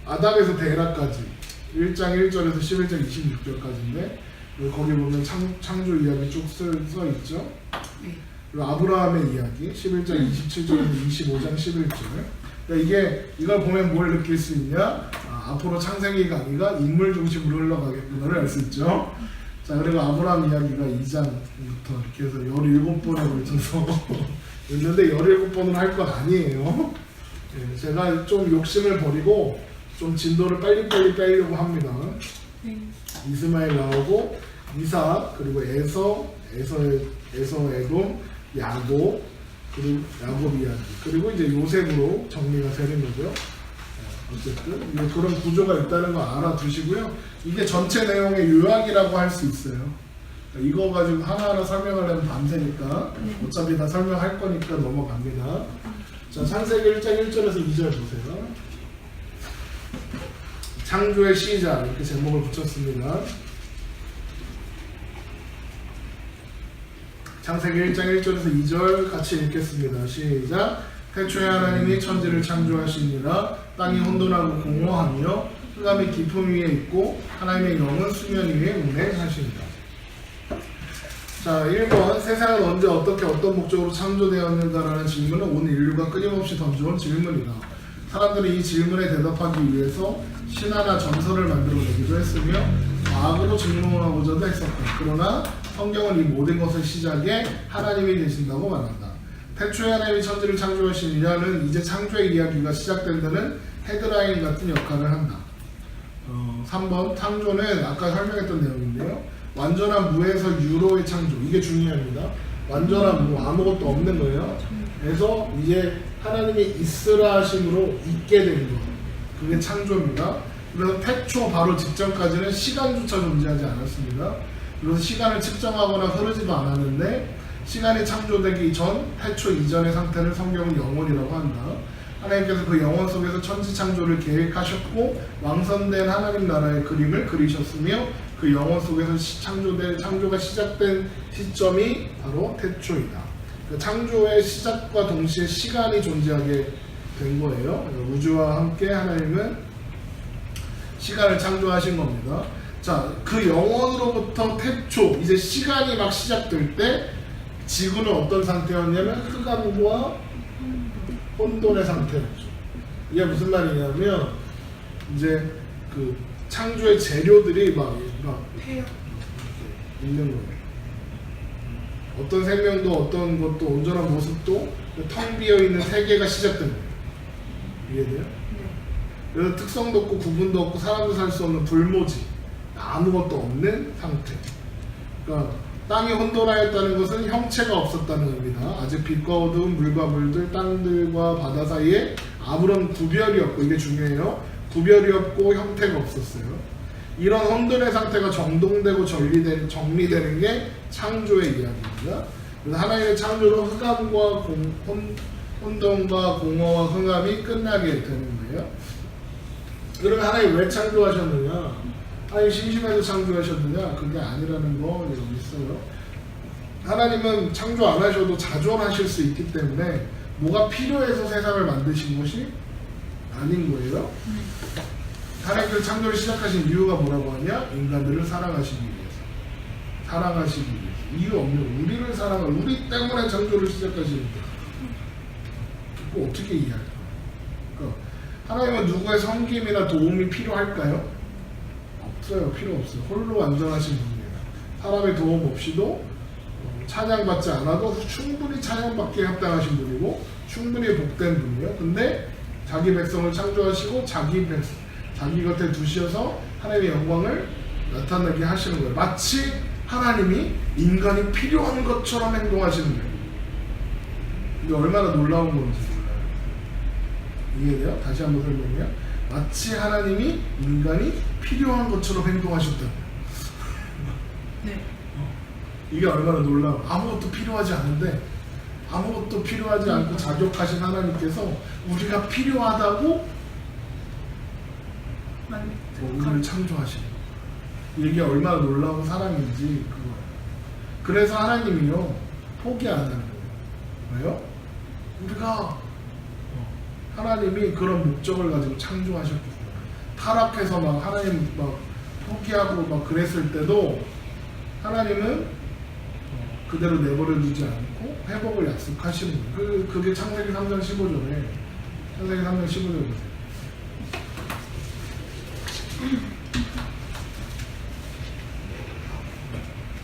A: 아담에서 데라까지 1장 1절에서 11장 26절까지인데 거기 보면 창조 이야기 쭉 써 있죠. 그리고 아브라함의 이야기 11장 27절에서 25장 11절. 그러니까 이걸 보면 뭘 느낄 수 있냐? 앞으로 창세기 강의가 인물 중심으로 흘러가겠구나를 알 수 있죠. 자, 그리고 아브라함 이야기가 2장부터 이렇게 해서 17번에 걸쳐서 있는데 17번을 할 건 아니에요. 네, 제가 좀 욕심을 버리고 좀 진도를 빨리빨리 빼려고 합니다. 이스마엘 나오고 이삭, 그리고 에서, 에돔, 야곱, 그리고 야곱 이야기, 그리고 이제 요셉으로 정리가 되는 거죠. 어쨌든 그런 구조가 있다는 거 알아두시고요. 이게 전체 내용의 요약이라고 할 수 있어요. 이거 가지고 하나하나 설명하려면 밤새니까 어차피 다 설명할 거니까 넘어갑니다. 자, 창세기 1장 1절에서 2절 보세요. 창조의 시작 이렇게 제목을 붙였습니다. 창세기 1장 1절에서 2절 같이 읽겠습니다. 시작. 태초에 하나님이 천지를 창조하시니라. 땅이 혼돈하고 공허하며 흑암이 깊음 위에 있고 하나님의 영은 수면 위에 운행하십니다. 자, 1번 세상은 언제 어떻게 어떤 목적으로 창조되었는가라는 질문은 온 인류가 끊임없이 던져온 질문이다. 사람들은 이 질문에 대답하기 위해서 신화나 전설을 만들어내기도 했으며 과학으로 증명하고자도 했었다. 그러나 성경은 이 모든 것의 시작에 하나님이 계신다고 말한다. 태초에 하나님이 천지를 창조하시니라는 이제 창조의 이야기가 시작된다는 헤드라인 같은 역할을 한다. 3번 창조는 아까 설명했던 내용인데요. 완전한 무에서 유로의 창조, 이게 중요합니다. 완전한 무, 아무것도 없는 거예요. 그래서 이제 하나님이 있으라 하심으로 있게 된 것, 그게 창조입니다. 그래서 태초 바로 직전까지는 시간조차 존재하지 않았습니다. 그래서 시간을 측정하거나 흐르지도 않았는데 시간이 창조되기 전 태초 이전의 상태를 성경은 영원이라고 한다. 하나님께서 그 영원 속에서 천지 창조를 계획하셨고 왕성된 하나님 나라의 그림을 그리셨으며 그 영원 속에서 창조가 시작된 시점이 바로 태초이다. 그 창조의 시작과 동시에 시간이 존재하게 된 거예요. 우주와 함께 하나님은 시간을 창조하신 겁니다. 자, 그 영원으로부터 태초, 이제 시간이 막 시작될 때 지구는 어떤 상태였냐면 흑암과 혼돈의 상태였죠. 이게 무슨 말이냐면 이제 그 창조의 재료들이 막 있는 거예요. 어떤 생명도 어떤 것도 온전한 모습도 텅 비어 있는 세계가 시작된 거예요. 이해돼요? 그래서 특성도 없고 구분도 없고 사람도 살 수 없는 불모지, 아무것도 없는 상태. 그러니까 땅이 혼돈하였다는 것은 형체가 없었다는 의미다. 아직 빛과 어두운 물과 물들, 땅들과 바다 사이에 아무런 구별이 없고, 이게 중요해요. 구별이 없고 형태가 없었어요. 이런 혼돈의 상태가 정돈되고 정리되는 게 창조의 이야기입니다. 그래서 하나님의 창조로 흑암과 혼돈과 공허와 흑암이 끝나게 되는 거예요. 그러면 하나님 왜 창조하셨느냐? 하나님 심심해서 창조하셨느냐? 그게 아니라는 거 여기 있어요. 하나님은 창조 안 하셔도 자존하실 수 있기 때문에 뭐가 필요해서 세상을 만드신 것이 아닌 거예요. 하나님께서 창조를 시작하신 이유가 뭐라고 하냐? 인간들을 사랑하시기 위해서. 사랑하시기 위해서. 이유 없는 우리를 우리 때문에 창조를 시작하시는데 그거 어떻게 이해할까? 그러니까 하나님은 누구의 섬김이나 도움이 필요할까요? 없어요. 필요 없어요. 홀로 완전하신 분입니다. 사람의 도움 없이도 찬양받지 않아도 충분히 찬양받기에 합당하신 분이고 충분히 복된 분이에요. 근데 자기 백성을 창조하시고 자기 곁에 두셔서 하나님의 영광을 나타나게 하시는 거예요. 마치 하나님이 인간이 필요한 것처럼 행동하시는 거예요. 이게 얼마나 놀라운 건지 몰라요. 이해돼요? 다시 한번 설명해요. 마치 하나님이 인간이 필요한 것처럼 행동하셨다고요.
B: 네.
A: 이게 얼마나 놀라워. 아무것도 필요하지 않은데 아무것도 필요하지 않고 자격하신 하나님께서 우리가 필요하다고 우리를 창조하시는 거예요. 이게 얼마나 놀라운 사랑인지 그거예요. 그래서 하나님이요 포기 안 하는 거예요. 왜요? 우리가 하나님이 그런 목적을 가지고 창조하셨기 때문에 타락해서 막 하나님 막 포기하고 막 그랬을 때도 하나님은 그대로 내버려 두지 않고 회복을 약속하시는 거예요. 그게 창세기 3장 15절에 창세기 3장 15절에 보세요.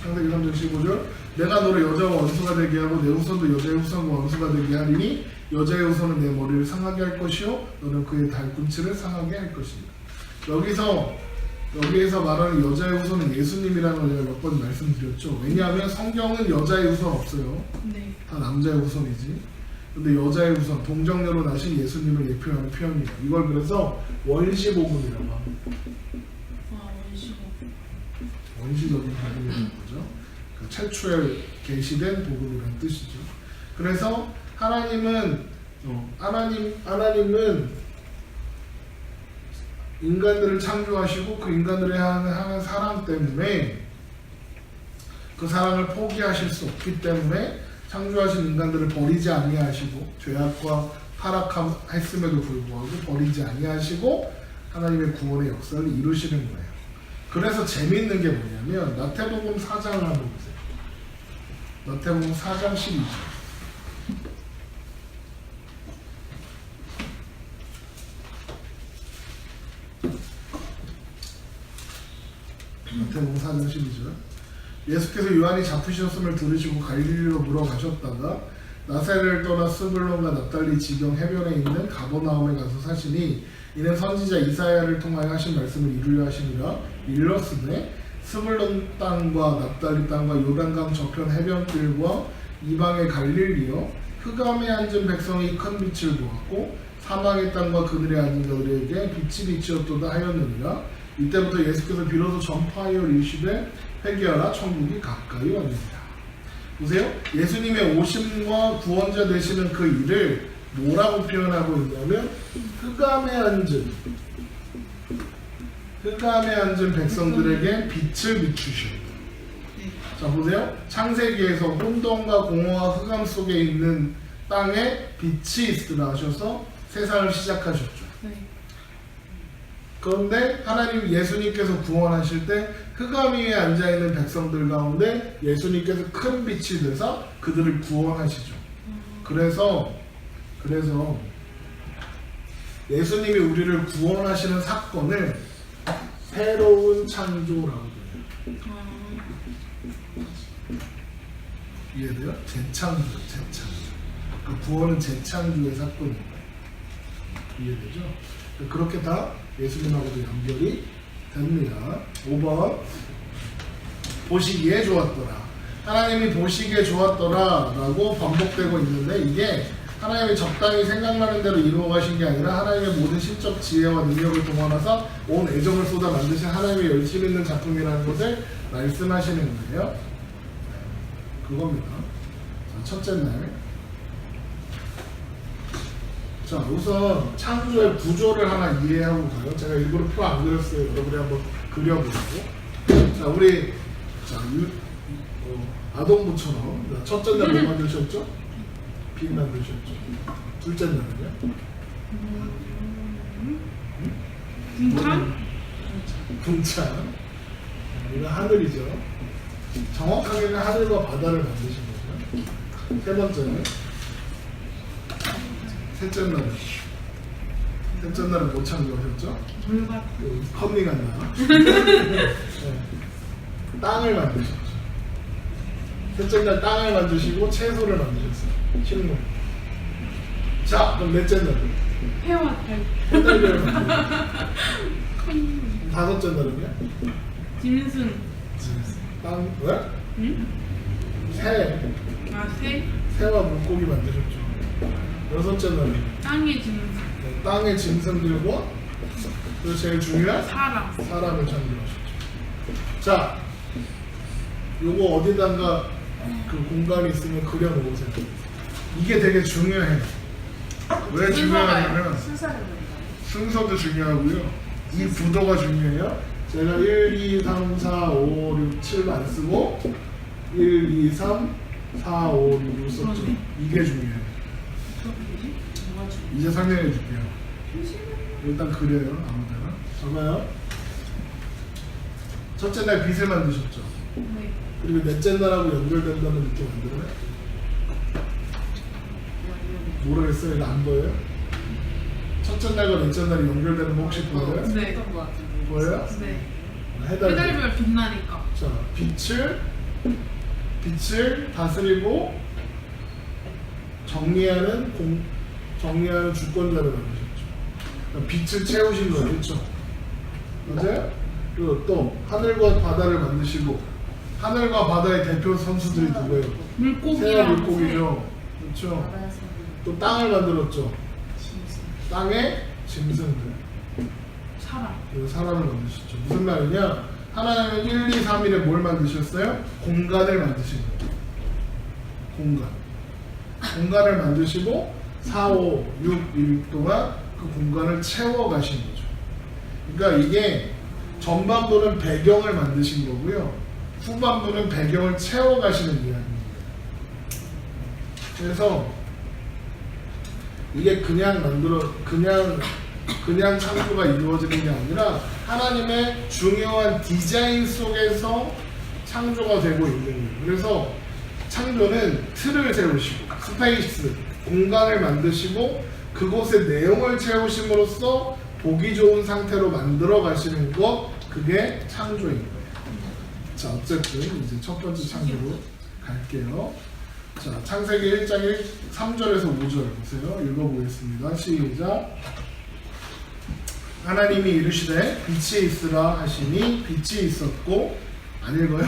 A: 창세기 3장 15절 내가 너를 여자와 원수가 되게 하고 내 후손도 여자의 후손과 원수가 되게 하리니 여자의 후손은 내 머리를 상하게 할 것이요 너는 그의 발꿈치를 상하게 할 것이다. 여기에서 말하는 여자의 후손은 예수님이라는 걸 제가 몇 번 말씀드렸죠. 왜냐하면 성경은 여자의 후손 없어요.
B: 네.
A: 다 남자의 후손이지. 근데 여자의 후손, 동정녀로 나신 예수님을 예표하는 표현이에요. 이걸 그래서 원시복음이라고 합니다.
B: 원시복.
A: 원시적인 복음이라는 거죠. 그 최초에 계시된 복음이라는 뜻이죠. 그래서 하나님은 인간들을 창조하시고 그 인간들에 향한 사랑 때문에 그 사랑을 포기하실 수 없기 때문에 창조하신 인간들을 버리지 아니하시고 죄악과 타락했음에도 불구하고 버리지 아니하시고 하나님의 구원의 역사를 이루시는 거예요. 그래서 재미있는 게 뭐냐면 마태복음 4장을 한번 보세요. 마태복음 4장 12절. 마태복음 4장 12절. 예수께서 요한이 잡히셨음을 들으시고 갈릴리로 물어가셨다가 나사렛을 떠나 스불론과 납달리 지경 해변에 있는 가버나움에 가서 사시니 이는 선지자 이사야를 통하여 하신 말씀을 이루려 하시니라. 일러스되 스불론 땅과 납달리 땅과 요단강 저편 해변길과 이방의 갈릴리여 흑암에 앉은 백성이 큰 빛을 보았고 사망의 땅과 그늘에 앉은 자들에게 빛이 비치었도다 하였느니라. 이때부터 예수께서 비로소 전파하여 이르시되 회개하라 천국이 가까이 왔느니라. 보세요. 예수님의 오심과 구원자 되시는 그 일을 뭐라고 표현하고 있냐면 흑암에 앉은 백성들에게 빛을 비추시오. 자 보세요. 창세기에서 혼돈과 공허와 흑암 속에 있는 땅에 빛이 있으라 하셔서 세상을 시작하셨죠.
B: 네.
A: 그런데 하나님 예수님께서 구원하실 때 흑암 위에 앉아있는 백성들 가운데 예수님께서 큰 빛이 되사 그들을 구원하시죠. 그래서 예수님이 우리를 구원하시는 사건을 새로운 창조라고 해요. 이해돼요? 재창조. 그 구원은 재창조의 사건인 거예요. 이해되죠? 그렇게 다 예수님하고도 연결이 됩니다. 5번 보시기에 좋았더라. 하나님이 보시기에 좋았더라 라고 반복되고 있는데 이게 하나님이 적당히 생각나는 대로 이루어 가신 게 아니라 하나님의 모든 신적 지혜와 능력을 동원해서 온 애정을 쏟아 만드신 하나님의 열심 있는 작품이라는 것을 말씀하시는 거예요. 그겁니다. 자, 첫째 날. 자, 우선 창조의 구조를 하나 이해하고 가요. 제가 일부러 표 안 그렸어요. 여러분이 한번 그려보고. 자, 우리 아동부처럼 첫째 날 뭐 만드셨죠? 빛 만드셨죠. 둘째 날은요? 궁창. 이건 하늘이죠. 정확하게는 하늘과 바다를 만드신 거죠. 세 번째는 셋째 날은 뭐 창조하셨죠?
B: 물과
A: 커밍한 날. 네. 땅을 만드셨죠. 셋째 날 땅을 만드시고 채소를 만드셨어요. 식물. 자, 그럼 넷째 날은
B: 해와 달.
A: 해달별 만들어요. 다섯째 날은요?
B: 짐승.
A: 땅, 왜?
B: 응?
A: 새,
B: 아 새.
A: 새와 물고기 만드셨죠. 여섯째 날은
B: 땅의 짐승.
A: 땅의 짐승들과 그리고 제일 중요한
B: 사람.
A: 사람을 창조하셨죠. 자, 요거 어디다가 그 공간이 있으면 그려놓으세요. 이게 되게 중요해요. 왜 중요하냐면
C: 순서를
A: 순서도 중요하고요. 이 구도가 중요해요. 제가 1, 2, 3, 4, 5, 6, 7 안 쓰고 1, 2, 3, 4, 5, 6을 썼죠. 이게 중요해요.
C: 뭐가 중요해?
A: 이제 설명해 줄게요. 일단 그려요. 아무데나. 봐봐요. 첫째 날 빛을 만드셨죠.
B: 네.
A: 그리고 넷째 날하고 연결된다는 느낌 안 들어요? 모르겠어요. 이거 안 보여요? 첫째 날과 넷째 날이 연결되는 거 혹시 보여요?
B: 네.
C: 했던 것 같은데.
A: 보여요?
B: 네.
A: 해달별.
B: 해달별 빛나니까.
A: 자, 빛을 다스리고 정리하는 주권자를 만드셨죠. 그러니까 빛을 채우신 거예요, 그렇죠? 맞아요? 그리고 또 하늘과 바다를 만드시고 하늘과 바다의 대표 선수들이 누구예요? 새와
B: 물고기랑
A: 물고기죠. 그렇죠?
C: 바다에서
A: 또 땅을 만들었죠.
C: 짐승.
A: 땅의 짐승들.
B: 사람.
A: 그리고 사람을 만드셨죠. 무슨 말이냐? 하나님은 1, 2, 3일에 뭘 만드셨어요? 공간을 만드신 거예요. 공간을 만드시고 4, 5, 6, 1 동안 그 공간을 채워가신 거죠. 그러니까 이게 전반부는 배경을 만드신 거고요. 후반부는 배경을 채워가시는 이야기입니다. 그래서 이게 그냥 창조가 이루어지는 게 아니라 하나님의 중요한 디자인 속에서 창조가 되고 있는 거예요. 그래서 창조는 틀을 세우시고 스페이스, 공간을 만드시고 그곳에 내용을 채우심으로써 보기 좋은 상태로 만들어 가시는 것, 그게 창조인 거예요. 자, 어쨌든 이제 첫 번째 창조로 갈게요. 자, 창세기 1장 3절에서 5절 보세요. 읽어보겠습니다. 시작. 하나님이 이르시되 빛이 있으라 하시니 빛이 있었고, 안 읽어요?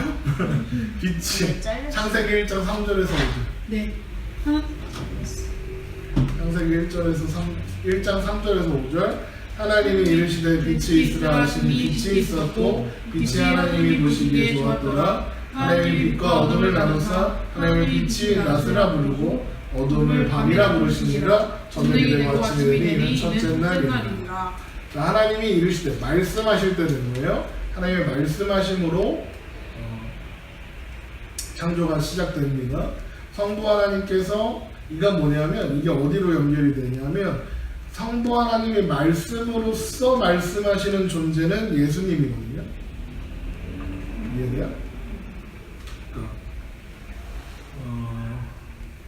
A: 빛이. 창세기 1장 3절에서 5절.
B: 네.
A: 창세기 1장 3절에서 5절. 하나님이 이르시되 빛이 있으라 하시니 빛이 있었고 빛이 하나님이 보시기에 좋았더라. 하나님이 빛과 어둠을 나누사 하나님의 빛이 낮으라 부르고 어둠을 밤이라 부르시니라. 저녁이 되고 아침이 되니 이는 첫째 날이니라. 자, 하나님이 이르시되, 말씀하실 때는 뭐예요? 하나님의 말씀하심으로 창조가 시작됩니다. 성부 하나님께서, 이가 뭐냐면 이게 어디로 연결이 되냐면 성부 하나님의 말씀으로써 말씀하시는 존재는 예수님이거든요. 이해돼요?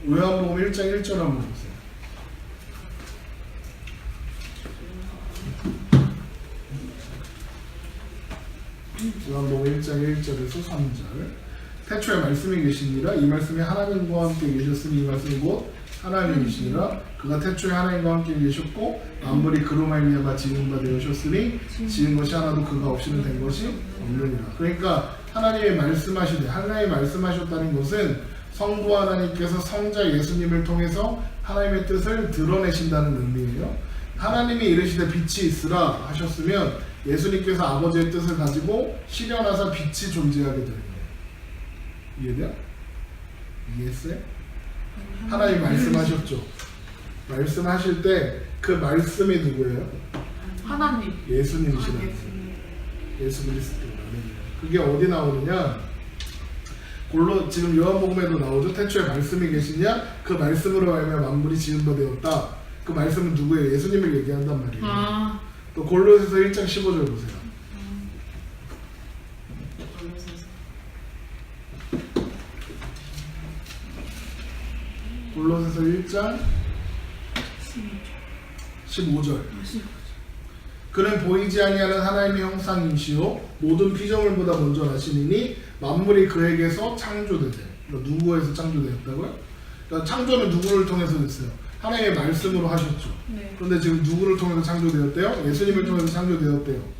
A: 요한복음 1장 1절 한번 보세요. 요한복음 1장 1절에서 3절. 태초에 말씀이 계시니라. 이 말씀이 하나님과 함께 계셨으니 이 말씀이 곧 하나님이시니라. 그가 태초에 하나님과 함께 계셨고 만물이 그로 말미암아 지은 바 되셨으니 지은 것이 하나도 그가 없이는 된 것이 없느니라. 그러니까 하나님이 말씀하시되, 하나님이 말씀하셨다는 것은 성부 하나님께서 성자 예수님을 통해서 하나님의 뜻을 드러내신다는 의미예요. 하나님이 이르시되 빛이 있으라 하셨으면 예수님께서 아버지의 뜻을 가지고 실현하사 빛이 존재하게 되는 거예요. 이해돼요? 이해했어요? 하나님 말씀하셨죠. 말씀하실 때 그 말씀이 누구예요?
B: 하나님.
A: 예수님이시라는 거예요.
B: 예수님.
A: 예수 그리스도라는. 그게 어디 나오느냐? 지금 요한복음에도 나오죠. 태초에 말씀이 계시냐? 그 말씀으로 말미암아 만물이 지은 바 되었다. 그 말씀은 누구예요? 예수님을 얘기한단 말이에요.
B: 아.
A: 또 골로새서 1장 15절 보세요. 골로새서 1장 15절. 그는 보이지 아니하는 하나님의 형상이시요 모든 피조물보다 먼저 나시니니 만물이 그에게서 창조되되. 그러니까 누구에서 창조되었다고요? 그러니까 창조는 누구를 통해서 됐어요? 하나님의 말씀으로 하셨죠.
B: 네.
A: 그런데 지금 누구를 통해서 창조되었대요? 예수님을 통해서 창조되었대요.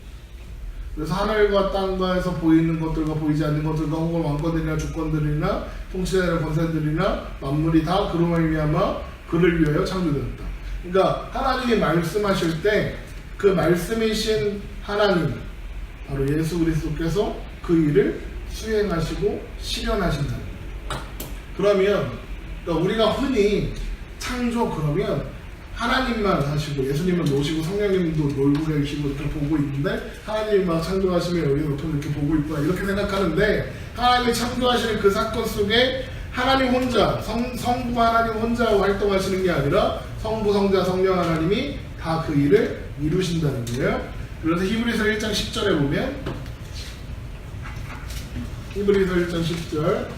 A: 그래서 하늘과 땅과에서 보이는 것들과 보이지 않는 것들과 혹은 왕권들이나 주권들이나 통치자나 권세들이나 만물이 다 그로 말미암아 그를 위하여 창조되었다. 그러니까 하나님이 말씀하실 때 그 말씀이신 하나님 바로 예수 그리스도께서 그 일을 수행하시고 실현하신다. 그러면 그러니까 우리가 흔히 창조 그러면 하나님만 하시고 예수님은 노시고 성령님도 놀고 계시고 이렇게 보고 있는데 하나님이 막 창조하시면 여기 높은 이렇게 보고 있구나 이렇게 생각하는데 하나님이 창조하시는 그 사건 속에 하나님 혼자 성부 하나님 혼자 활동하시는 게 아니라 성부 성자 성령 하나님이 다 그 일을 이루신다는 거예요. 그래서 히브리서 1장 10절에 보면 히브리서 1장 10절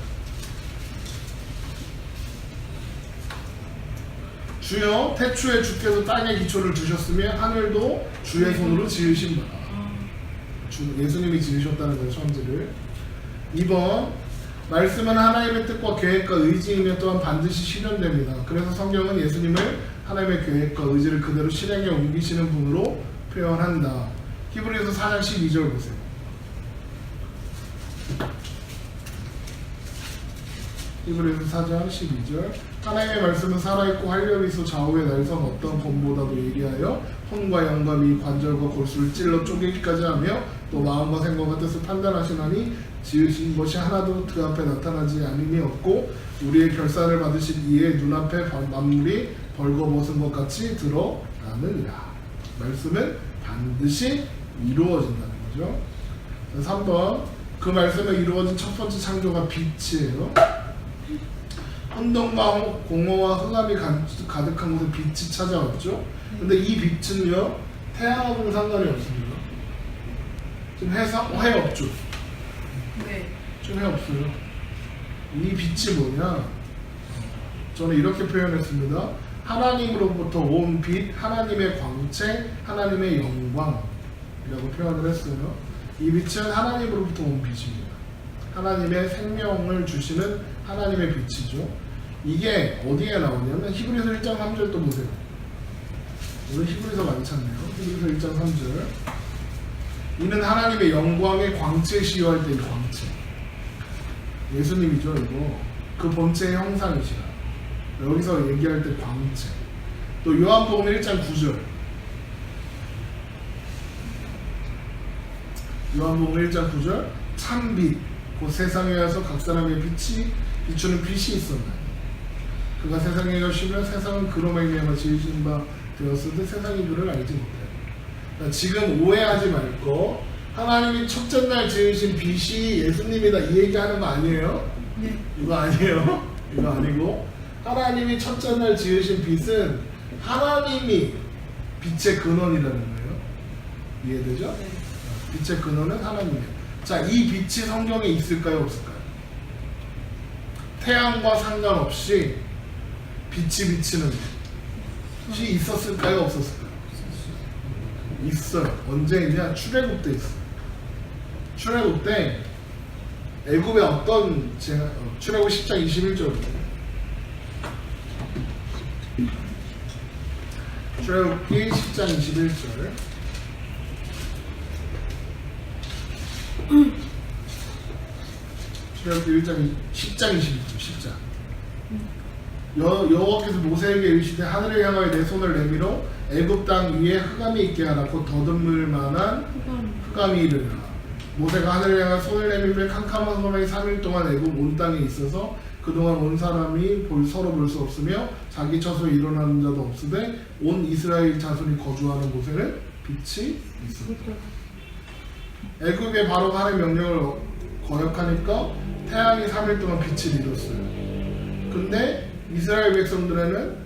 A: 주여 태초에 주께서 땅에 기초를 두셨으며 하늘도 주의 손으로 지으신 바라. 예수님이 지으셨다는 거예요. 천지를. 2번 말씀은 하나님의 뜻과 계획과 의지이며 또한 반드시 실현됩니다. 그래서 성경은 예수님을 하나님의 계획과 의지를 그대로 실행에 옮기시는 분으로 표현한다. 히브리서 4장 12절 보세요. 히브리서 4장 12절 하나님의 말씀은 살아있고 활력이 있어 좌우에 날선 어떤 검보다도 예리하여 혼과 영감이 관절과 골수를 찔러 쪼개기까지 하며 또 마음과 생각과 뜻을 판단하시나니 지으신 것이 하나도 그 앞에 나타나지 않음이 없고 우리의 결산을 받으신 이의 눈앞에 만물이 벌거벗은 것 같이 드러나느니라. 말씀은 반드시 이루어진다는 거죠. 3번 그 말씀에 이루어진 첫 번째 창조가 빛이에요. 혼돈과 공허와 흑암이 가득한 곳에 빛이 찾아왔죠. 근데 이 빛은요 태양하고는 상관이 없습니다. 지금 해 없죠.
B: 네.
A: 지금 해 없어요. 이 빛이 뭐냐? 저는 이렇게 표현했습니다. 하나님으로부터 온 빛, 하나님의 광채, 하나님의 영광이라고 표현을 했어요. 이 빛은 하나님으로부터 온 빛입니다. 하나님의 생명을 주시는 하나님의 빛이죠. 이게 어디에 나오냐면 히브리서 1장 3절 또 보세요. 오늘 히브리서 많이 찾네요. 히브리서 1장 3절 이는 하나님의 영광의 광채시여 할 때 이 광채 예수님이죠. 이거 그 본체의 형상이시라. 여기서 얘기할 때 광채. 또 요한복음 1장 9절 요한복음 1장 9절 참빛 곧 세상에 와서 각 사람의 빛이 비추는 빛이 있었나니 그가 세상에 가시면 세상은 그로 말미암아 지으신 바 되었으되 세상이 그를 알지 못해요. 그러니까 지금 오해하지 말고 하나님이 첫째 날 지으신 빛이 예수님이다 이 얘기하는 거 아니에요?
B: 네.
A: 이거 아니에요? 이거 아니고 하나님이 첫째 날 지으신 빛은 하나님이 빛의 근원이라는 거예요. 이해되죠?
B: 네.
A: 빛의 근원은 하나님이에요. 자, 이 빛이 성경에 있을까요? 없을까요? 태양과 상관없이 빛이 비치는 빛이 있었을까요? 없었을까요? 있어요. 언제 있냐? 출애굽 때 있어요. 출애굽 때 애굽의 어떤 출애굽 10장 21절 출애굽기 10장 21절 출애굽기 10장 21절 10장 여호와께서 모세에게 이르시되 하늘을 향하여 내 손을 내밀어 애굽 땅 위에 흑암이 있게 하라. 곧 더듬을 만한 흑암이 이르리라. 모세가 하늘을 향하여 손을 내밀며 캄캄한 소망이 3일 동안 애굽 온 땅에 있어서 그동안 온 사람이 서로 볼 수 없으며 자기 처소에 일어나는 자도 없으되 온 이스라엘 자손이 거주하는 곳에는 빛이 있었다. 애굽의 바로 하나님의 명령을 거역하니까 태양이 3일 동안 빛을 잃었어요. 근데 이스라엘 백성들에는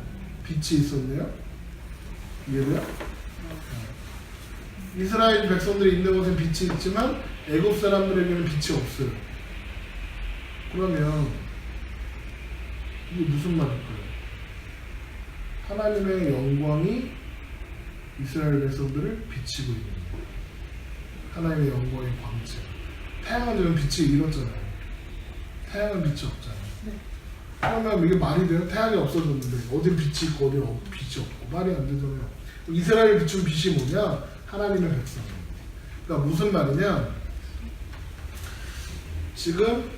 A: 빛이 있었네요. 이해돼요? 이스라엘 백성들이 있는 곳에 빛이 있지만 애굽 사람들에게는 빛이 없어요. 그러면 이게 무슨 말일까요? 하나님의 영광이 이스라엘 백성들을 비치고 있는 거예요. 하나님의 영광의 광채. 태양은 지금 빛이 잃었잖아요. 태양은 빛이 없잖아요. 그러면 이게 말이 돼요? 태양이 없어졌는데 어디 빛이 있고 어디 빛이 없고 말이 안 되잖아요. 이스라엘 비춘 빛이 뭐냐? 하나님의 백성. 그러니까 무슨 말이냐? 지금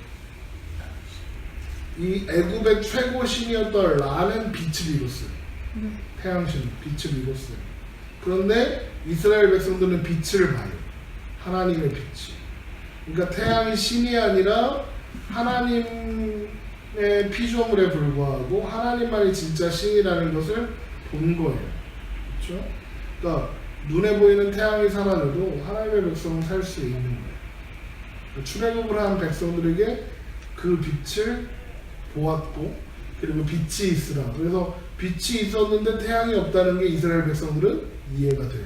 A: 이 애굽의 최고 신이었던 라는 빛을 이뤘어요. 태양신 빛을 이뤘어요. 그런데 이스라엘 백성들은 빛을 봐요. 하나님의 빛이. 그러니까 태양이 신이 아니라 하나님의 피조물에 불과하고 하나님만이 진짜 신이라는 것을 본 거예요. 그렇죠? 그러니까 눈에 보이는 태양이 사라져도 하나님의 백성은 살 수 있는 거예요. 출애굽을 한 백성들에게 그 빛을 보았고 그리고 빛이 있으라. 그래서 빛이 있었는데 태양이 없다는 게 이스라엘 백성들은 이해가 돼요.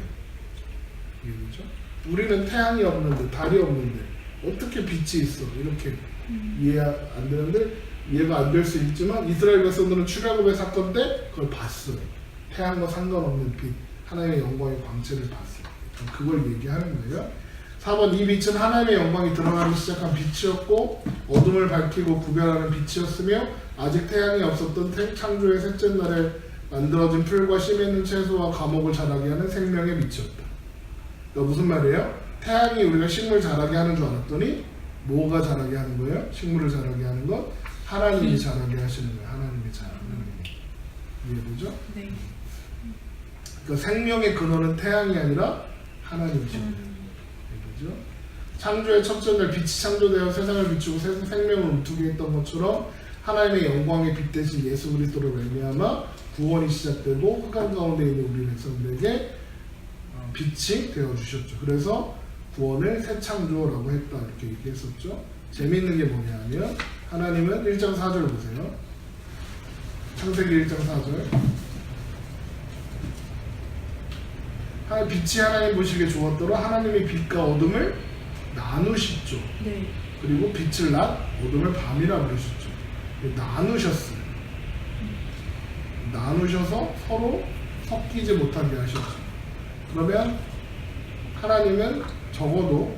A: 이해되죠? 우리는 태양이 없는데 달이 없는데 어떻게 빛이 있어? 이렇게 이해 안 되는데 이해가 안 될 수 있지만 이스라엘 백성들은 출애굽의 사건 때 그걸 봤어요. 태양과 상관없는 빛, 하나님의 영광의 광채를 봤어요. 그걸 얘기하는 거예요. 4번 이 빛은 하나님의 영광이 드러나기 시작한 빛이었고 어둠을 밝히고 구별하는 빛이었으며 아직 태양이 없었던 창조의 셋째 날에 만들어진 풀과 씨 있는 채소와 감옥을 자라게 하는 생명의 빛이었다. 그러니까 무슨 말이에요? 태양이 우리가 식물 자라게 하는 줄 알았더니 뭐가 자라게 하는 거예요? 식물을 자라게 하는 것? 하나님이 자라게 하시는 거예요. 하나님이 자라게 하는 거예요. 이해되죠?
B: 네.
A: 그러니까 생명의 근원은 태양이 아니라 하나님이십니다. 이해되죠? 창조의 첫째 날 빛이 창조되어 세상을 비추고 생명을 움트게 했던 것처럼 하나님의 영광의 빛 대신 예수 그리스도로 말미암아 구원이 시작되고 흑암 가운데 있는 우리 백성들에게 빛이 되어 주셨죠. 그래서 구원을 새 창조라고 했다 이렇게 얘기했었죠. 재미있는 게 뭐냐면 하나님은 1장 4절 보세요. 창세기 1장 4절. 빛이 하나님 보시기에 좋았더라. 하나님이 빛과 어둠을 나누셨죠.
B: 네.
A: 그리고 빛을 낮, 어둠을 밤이라 부르셨죠. 나누셨어요. 나누셔서 서로 섞이지 못하게 하셨죠. 그러면 하나님은 적어도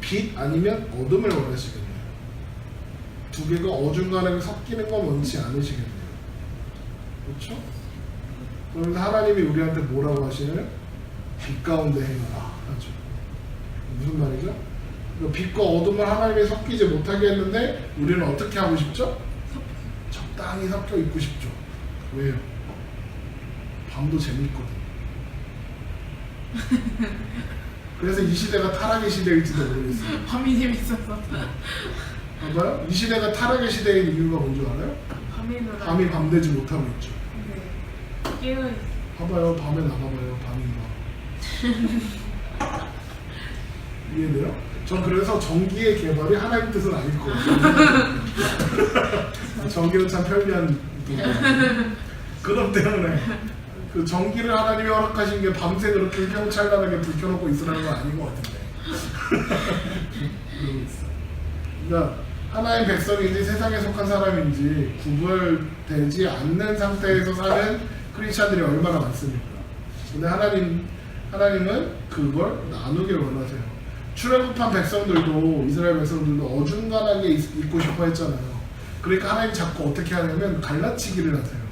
A: 빛 아니면 어둠을 원하시겠네요. 두 개가 어중간하게 섞이는 건 원치 않으시겠네요. 그렇죠? 그러면서 하나님이 우리한테 뭐라고 하시나요? 빛 가운데 행하라 하죠. 무슨 말이죠? 빛과 어둠을 하나님이 섞이지 못하게 했는데 우리는 어떻게 하고 싶죠? 적당히 섞여 있고 싶죠. 왜요? 밤도 재밌거든. 그래서 이 시대가 타락의 시대일지도 모르겠어요.
B: 밤이 재밌어서.
A: 봐봐요. 이 시대가 타락의 시대인 이유가 뭔지 알아요? 밤이 밤 되지 못하고 있죠.
B: 네. 깨어있어.
A: 봐봐요. 밤에 나가봐요. 밤이 막. 이해돼요? 전 그래서 전기의 개발이 하나님 뜻은 아닐 것 같아요. 전기는 참 편리한 도구예요. 그것 때문에 그 전기를 하나님이 허락하신 게 밤새 그렇게 휘황찬란하게 불 켜놓고 있으라는 건 아닌 것 같은데. 그러고 있어. 그러니까 하나님 백성인지 세상에 속한 사람인지 구별되지 않는 상태에서 사는 크리스찬들이 얼마나 많습니까? 근데 하나님은 그걸 나누길 원하세요. 출애굽한 백성들도 이스라엘 백성들도 어중간하게 있고 싶어 했잖아요. 그러니까 하나님 자꾸 어떻게 하냐면 갈라치기를 하세요.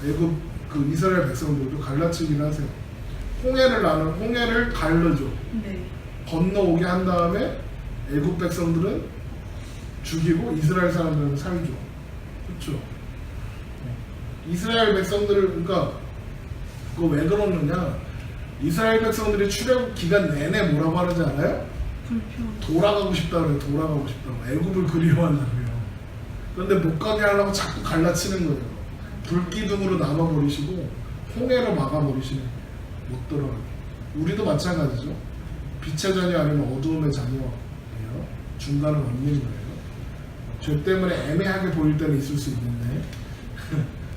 A: 애굽 그 이스라엘 백성들도 갈라치기를 하세요. 홍해를 갈르죠.
B: 네.
A: 건너오게 한 다음에 애굽 백성들은 죽이고 이스라엘 사람들은 살죠. 그렇죠? 이스라엘 백성들을 그러니까 그거 왜 그러느냐? 이스라엘 백성들이 출애굽 기간 내내 뭐라고 하는지 알아요?
B: 불평.
A: 돌아가고 싶다 그래요. 돌아가고 싶다고. 애굽을 그리워한다고요. 그런데 못 가게 하려고 자꾸 갈라치는 거예요. 불기둥으로 남아버리시고 홍해로 막아버리시는 거예요. 못 돌아가게. 우리도 마찬가지죠. 빛의 자녀 아니면 어두움의 자녀예요. 중간은 없는 거예요. 죄 때문에 애매하게 보일 때는 있을 수 있는데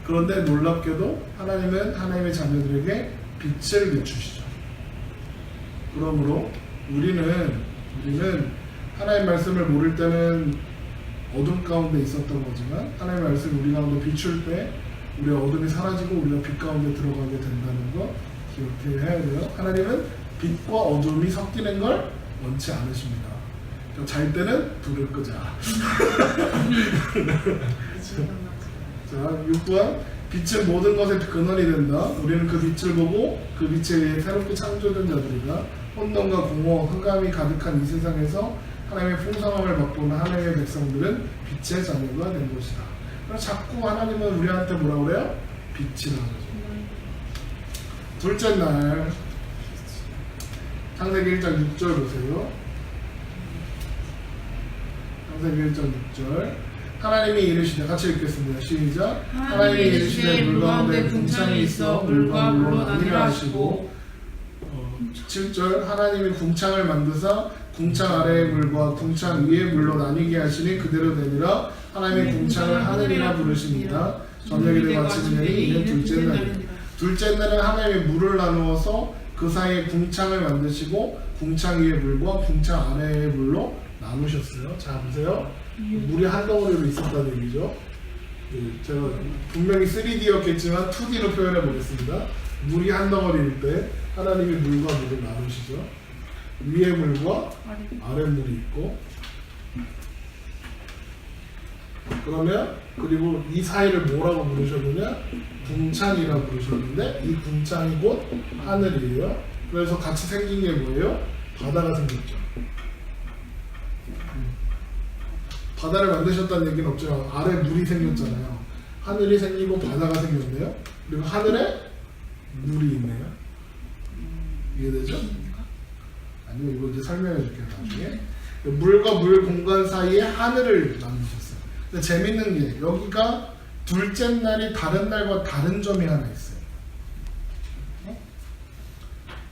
A: 그런데 놀랍게도 하나님은 하나님의 자녀들에게 빛을 비추시죠. 그러므로 우리는 하나님의 말씀을 모를 때는 어둠 가운데 있었던 거지만 하나님의 말씀을 우리 가운데 비출 때 우리의 어둠이 사라지고 우리가 빛 가운데 들어가게 된다는 거 기억해야 돼요. 하나님은 빛과 어둠이 섞이는 걸 원치 않으십니다. 잘 때는 불을 끄자. 자, 6번 빛은 모든 것의 근원이 된다. 우리는 그 빛을 보고 그 빛에 의해 새롭게 창조된 자들이다. 혼돈과 공허, 흑암이 가득한 이 세상에서 하나님의 풍성함을 맛보는 하나님의 백성들은 빛의 자녀가 된 것이다. 그래서 자꾸 하나님은 우리한테 뭐라 그래요? 빛이라는 거죠. 둘째 날 창세기 1장 6절 보세요. 창세기 1장 6절 하나님이 이르시되 같이 읽겠습니다. 시작. 하나님이 이르시되 물 가운데 궁창이 있어 물과 물로 나뉘라 하시고 7절 하나님이 궁창을 만드사 궁창 아래의 물과 궁창 위의 물로 나뉘게 하시니 그대로 되니라. 하나님이 궁창을 하늘이라 부르십니다. 저녁이 되고 아침이 되니 이는 둘째 날입니다. 둘째 날은 하나님이 물을 나누어서 그 사이에 궁창을 만드시고 궁창 위의 물과 궁창 아래의 물로 나누셨어요. 자 보세요. 물이 한 덩어리로 있었다는 얘기죠. 제가 분명히 3D였겠지만 2D로 표현해 보겠습니다. 물이 한 덩어리일 때 하나님이 물과 물을 나누시죠. 위에 물과 아래 물이 있고 그러면 그리고 이 사이를 뭐라고 부르셨느냐? 궁창이라고 부르셨는데 이 궁창이 곧 하늘이에요. 그래서 같이 생긴 게 뭐예요? 바다가 생겼죠. 바다를 만드셨다는 얘기는 없지만 아래 물이 생겼잖아요. 하늘이 생기고 바다가 생겼네요. 그리고 하늘에 물이 있네요. 이해되죠? 아니요, 이거 이제 설명해 줄게요. 나중에 물과 물 공간 사이에 하늘을 만드셨어요. 근데 재밌는 게 여기가 둘째 날이 다른 날과 다른 점이 하나 있어요.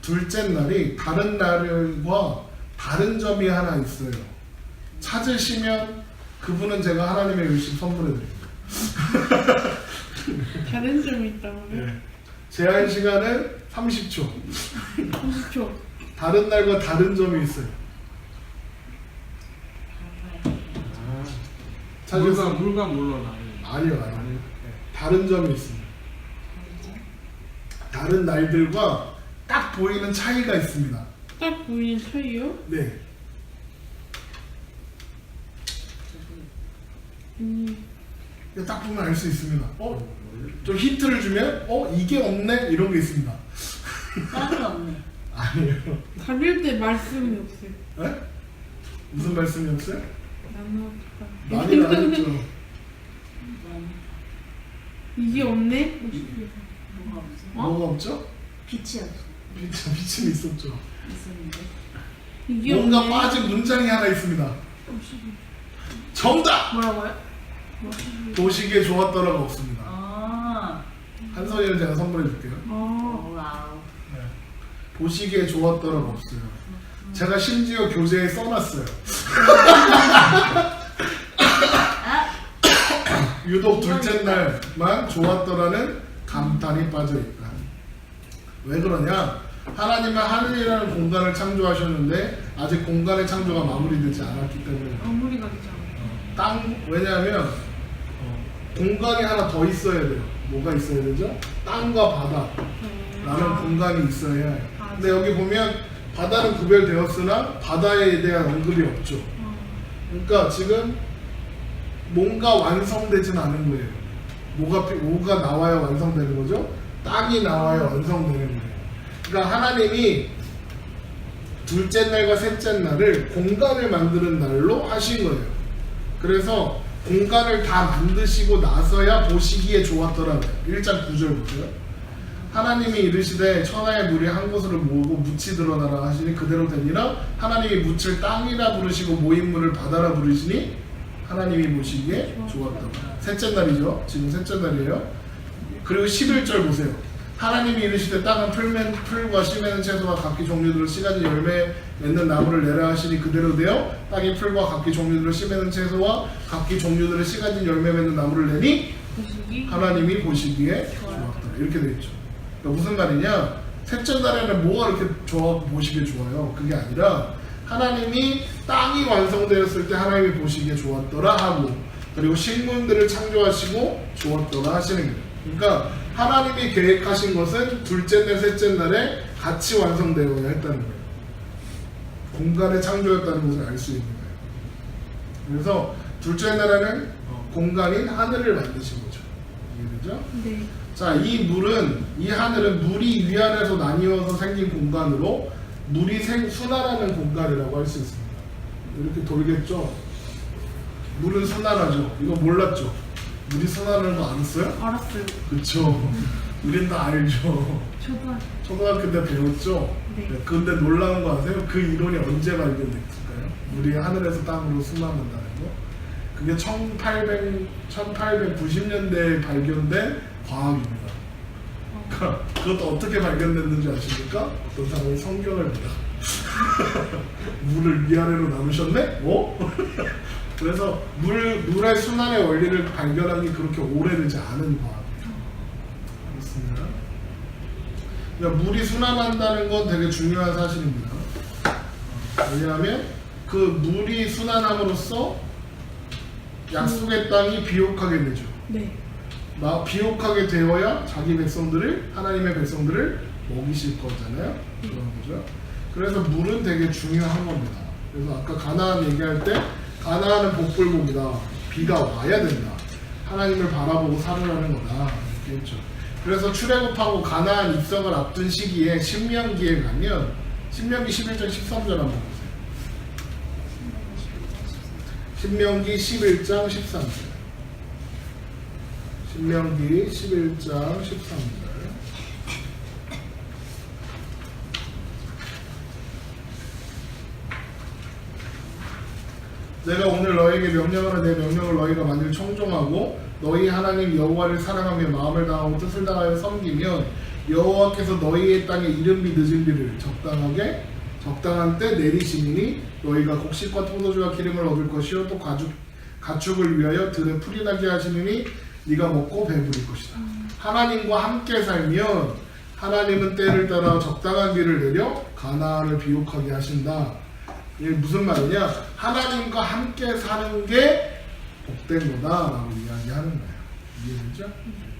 A: 둘째 날이 다른 날과 다른 점이 하나 있어요. 찾으시면 그분은 제가 하나님의 열심 선물해 드립니다.
B: 다른 점이 있다고요?
A: 네. 제한 시간은 30초.
B: 30초.
A: 다른 날과 다른 점이 있어요.
D: 물과 물로 나뉘는.
A: 아니요. 네. 다른 점이 있습니다. 다른 날들과 딱 보이는 차이가 있습니다.
B: 딱 보이는 차이요?
A: 네. 이거 딱 보면 알 수 있습니다. 좀 힌트를 주면 이게 없네 이런 게 있습니다.
C: 다른 거 없네.
A: 아니에요.
B: 다를 때 말씀이 없어요.
A: 네? 무슨 말씀이 없어요?
B: 나누었다.
A: 많이 나눴죠.
B: 이게 없네?
C: 뭐가 없어?
A: 뭐가 없죠?
C: 빛이 없어.
A: 빛은 있었죠.
C: 있었는데.
B: 이게
A: 뭔가
B: 없네.
A: 빠진 문장이 하나 있습니다. 정답!
B: 뭐라고요?
A: 보시기에 좋았더라가 없습니다.
C: 아.
A: 한선이를 제가 선물해 줄게요.
C: 와우.
A: 네. 보시기에 좋았더라가 없어요. 제가 심지어 교재에 써놨어요. 유독 둘째 날만 좋았더라는 감탄이 빠져있다. 왜 그러냐? 하나님은 하늘이라는 공간을 창조하셨는데 아직 공간의 창조가 마무리되지 않았기 때문에
B: 마무리가 되지 않아요.
A: 왜냐하면 공간이 하나 더 있어야 돼요. 뭐가 있어야 되죠? 땅과 바다라는 공간이 있어야 해요. 근데 여기 보면 바다는 구별되었으나 바다에 대한 언급이 없죠. 그러니까 지금 뭔가 완성되진 않은 거예요. 뭐가 나와야 완성되는 거죠? 땅이 나와야 완성되는 거예요. 그러니까 하나님이 둘째 날과 셋째 날을 공간을 만드는 날로 하신 거예요. 그래서 공간을 다 만드시고 나서야 보시기에 좋았더라고요. 1장 9절 보세요. 하나님이 이르시되 천하의 물이 한 곳으로 모으고 묻이 드러나라 하시니 그대로 되니라. 하나님이 묻을 땅이라 부르시고 모인 물을 바다라 부르시니 하나님이 보시기에 좋았다. 셋째 날이죠. 지금 셋째 날이에요. 그리고 11절 보세요. 하나님이 이르시되 땅은 풀과 씨 맺는 채소와 각기 종류대로 씨가지 열매 맺는 나무를 내라 하시니 그대로 되어 땅이 풀과 각기 종류대로 씨 맺는 채소와 각기 종류대로 씨가지 열매 맺는 나무를 내니 하나님이 보시기에 좋았다. 이렇게 되어 있죠. 그러니까 무슨 말이냐? 셋째 날에는 뭐가 이렇게 보시기에 좋아요? 그게 아니라 하나님이 땅이 완성되었을 때 하나님이 보시기에 좋았더라 하고, 그리고 식물들을 창조하시고 좋았더라 하시는 거예요. 그러니까 하나님이 계획하신 것은 둘째 날, 셋째 날에 같이 완성되어야 했다는 거예요. 공간의 창조였다는 것을 알 수 있는 거예요. 그래서 둘째 나라는 공간인 하늘을 만드신 거죠. 이해되죠?
B: 네.
A: 자, 이 물은, 이 하늘은 물이 위아래로 나뉘어서 생긴 공간으로 물이 순환하는 공간이라고 할 수 있습니다. 이렇게 돌겠죠? 물은 순환하죠. 이거 몰랐죠? 물이 순환하는 거 알았어요?
B: 알았어요.
A: 그쵸? 우린 다 알죠. 초등학교 때 배웠죠?
B: 네.
A: 근데 놀라운 거 아세요? 그 이론이 언제 발견됐을까요? 물이 하늘에서 땅으로 순환한다는 거. 그게 1890년대에 발견된 과학입니다. 그것도 어떻게 발견됐는지 아십니까? 어떤 사람이 성경을 보다 물을 위아래로 나누셨네? 그래서 물의 순환의 원리를 발견한 게 그렇게 오래되지 않은 과학이에요. 그렇습니다. 그러니까 물이 순환한다는 건 되게 중요한 사실입니다. 왜냐하면 그 물이 순환함으로써 약속의 땅이 비옥하게 되죠.
B: 네.
A: 비옥하게 되어야 자기 백성들을, 하나님의 백성들을 먹이실 거잖아요. 그런 거죠. 그래서 물은 되게 중요한 겁니다. 그래서 아까 가나안 얘기할 때 가나안은 복불복이다. 비가 와야 된다. 하나님을 바라보고 살으라는 거다. 이렇게 했죠. 그래서 출애굽하고 가나안 입성을 앞둔 시기에 신명기에 가면 신명기 11장 13절 한번 보세요. 신명기 11장 13절. 신명기 11장 13절. 내가 오늘 너에게 명령하는 내 명령을 너희가 만일 청종하고 너희 하나님 여호와를 사랑하며 마음을 다하고 뜻을 다하여 섬기면 여호와께서 너희의 땅에 이른비 늦은비를 적당한 때 내리시니 너희가 곡식과 포도주와 기름을 얻을 것이요 또 가축을 위하여 들에 풀이 나게 하시니 네가 먹고 배부릴 것이다. 하나님과 함께 살면 하나님은 때를 따라 적당한 비를 내려 가나안을 비옥하게 하신다. 이게 무슨 말이냐? 하나님과 함께 사는 게 복된 거다라고 이야기하는 거예요. 이해되죠?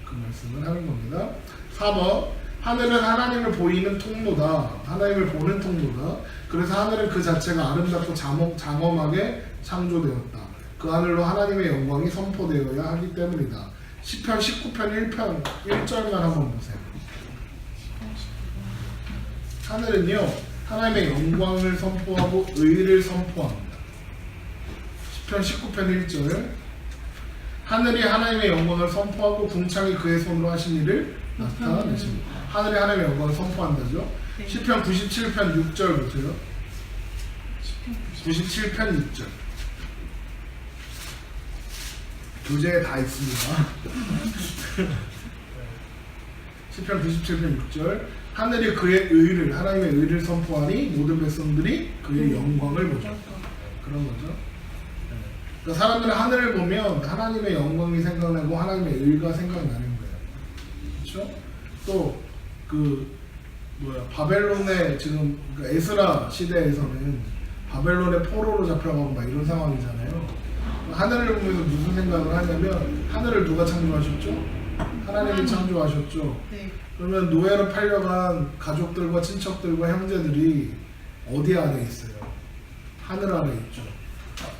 A: 그 말씀을 하는 겁니다. 4번 하늘은 하나님을 보이는 통로다. 하나님을 보는 통로다. 그래서 하늘은 그 자체가 아름답고 장엄하게 창조되었다. 그 하늘로 하나님의 영광이 선포되어야 하기 때문이다. 시편 19편 1절만 한번 보세요. 하늘은요 하나님의 영광을 선포하고 의를 선포합니다. 시편 19편 1절 하늘이 하나님의 영광을 선포하고 궁창이 그의 손으로 하신 일을 나타내십니다. 하늘이 하나님의 영광을 선포한다죠.
B: 네.
A: 시편 97편 6절 보세요. 97편 6절 교재에 다 있습니다. 시편 97편 6절 하늘이 그의 의를 하나님의 의를 선포하니 모든 백성들이 그의 영광을 보죠. 그런 거죠. 그러니까 사람들은 하늘을 보면 하나님의 영광이 생각나고 하나님의 의가 생각나는 거예요. 그렇죠? 또 바벨론의 지금 그러니까 에스라 시대에서는 바벨론의 포로로 잡혀가고 막 이런 상황이잖아요. 하늘을 보면서 무슨 생각을 하냐면 하늘을 누가 창조하셨죠? 하나님이 창조하셨죠.
B: 네.
A: 그러면 노예로 팔려간 가족들과 친척들과 형제들이 어디 안에 있어요? 하늘 안에 있죠.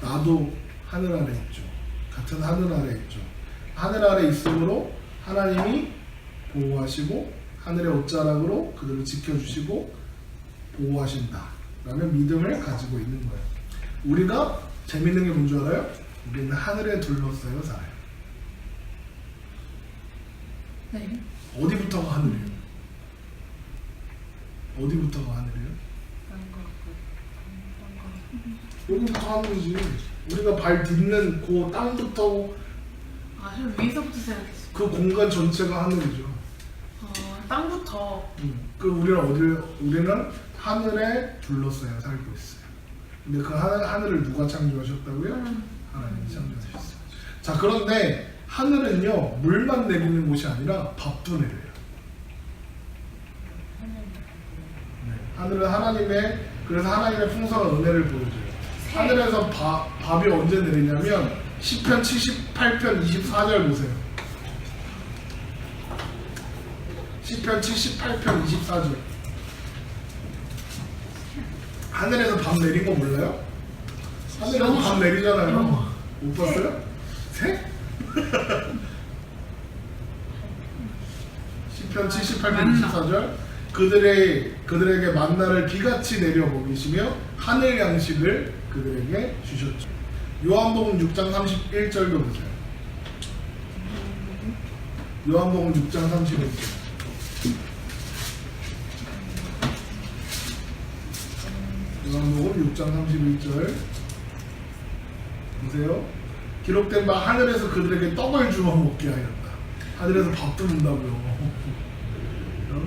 A: 나도 하늘 안에 있죠. 같은 하늘 안에 있죠. 하늘 안에 있으므로 하나님이 보호하시고 하늘의 옷자락으로 그들을 지켜주시고 보호하신다 라는 믿음을 가지고 있는 거예요. 우리가 재밌는 게 뭔 줄 알아요? 우리는 하늘에 둘러싸여 살아요.
B: 네.
A: 어디부터가 하늘이에요? 어디부터가 하늘이에요? 여기부터 하늘이지. 우리가 발 딛는 그 땅부터
B: 저 위에서부터 생각했어요.
A: 그 공간 전체가 하늘이죠.
B: 땅부터.
A: 우리는 하늘에 둘러싸여 살고 있어요. 근데 그 하늘을 누가 창조하셨다고요? 하나님이 창조하셨어요. 자, 그런데 하늘은요 물만 내리는 곳이 아니라 밥도 내려요. 하늘은 그래서 하나님의 풍성한 은혜를 보여줘요. 하늘에서 밥이 언제 내리냐면 시편 78편 24절 보세요. 시편 78편 24절 하늘에서 밥 내린 거 몰라요? 하늘에서 밥 내리잖아요. 못 봤어요? 새? 시편 78편 24절 그들에게 만나를 비같이 내려 먹이시며 하늘 양식을 그들에게 주셨죠. 요한복음 6장 31절도 보세요. 요한복음 6장 31절. 요한복음 6장 31절 보세요. 기록된 바 하늘에서 그들에게 떡을 주어 먹게 하였다. 하늘에서 밥도 준다고요.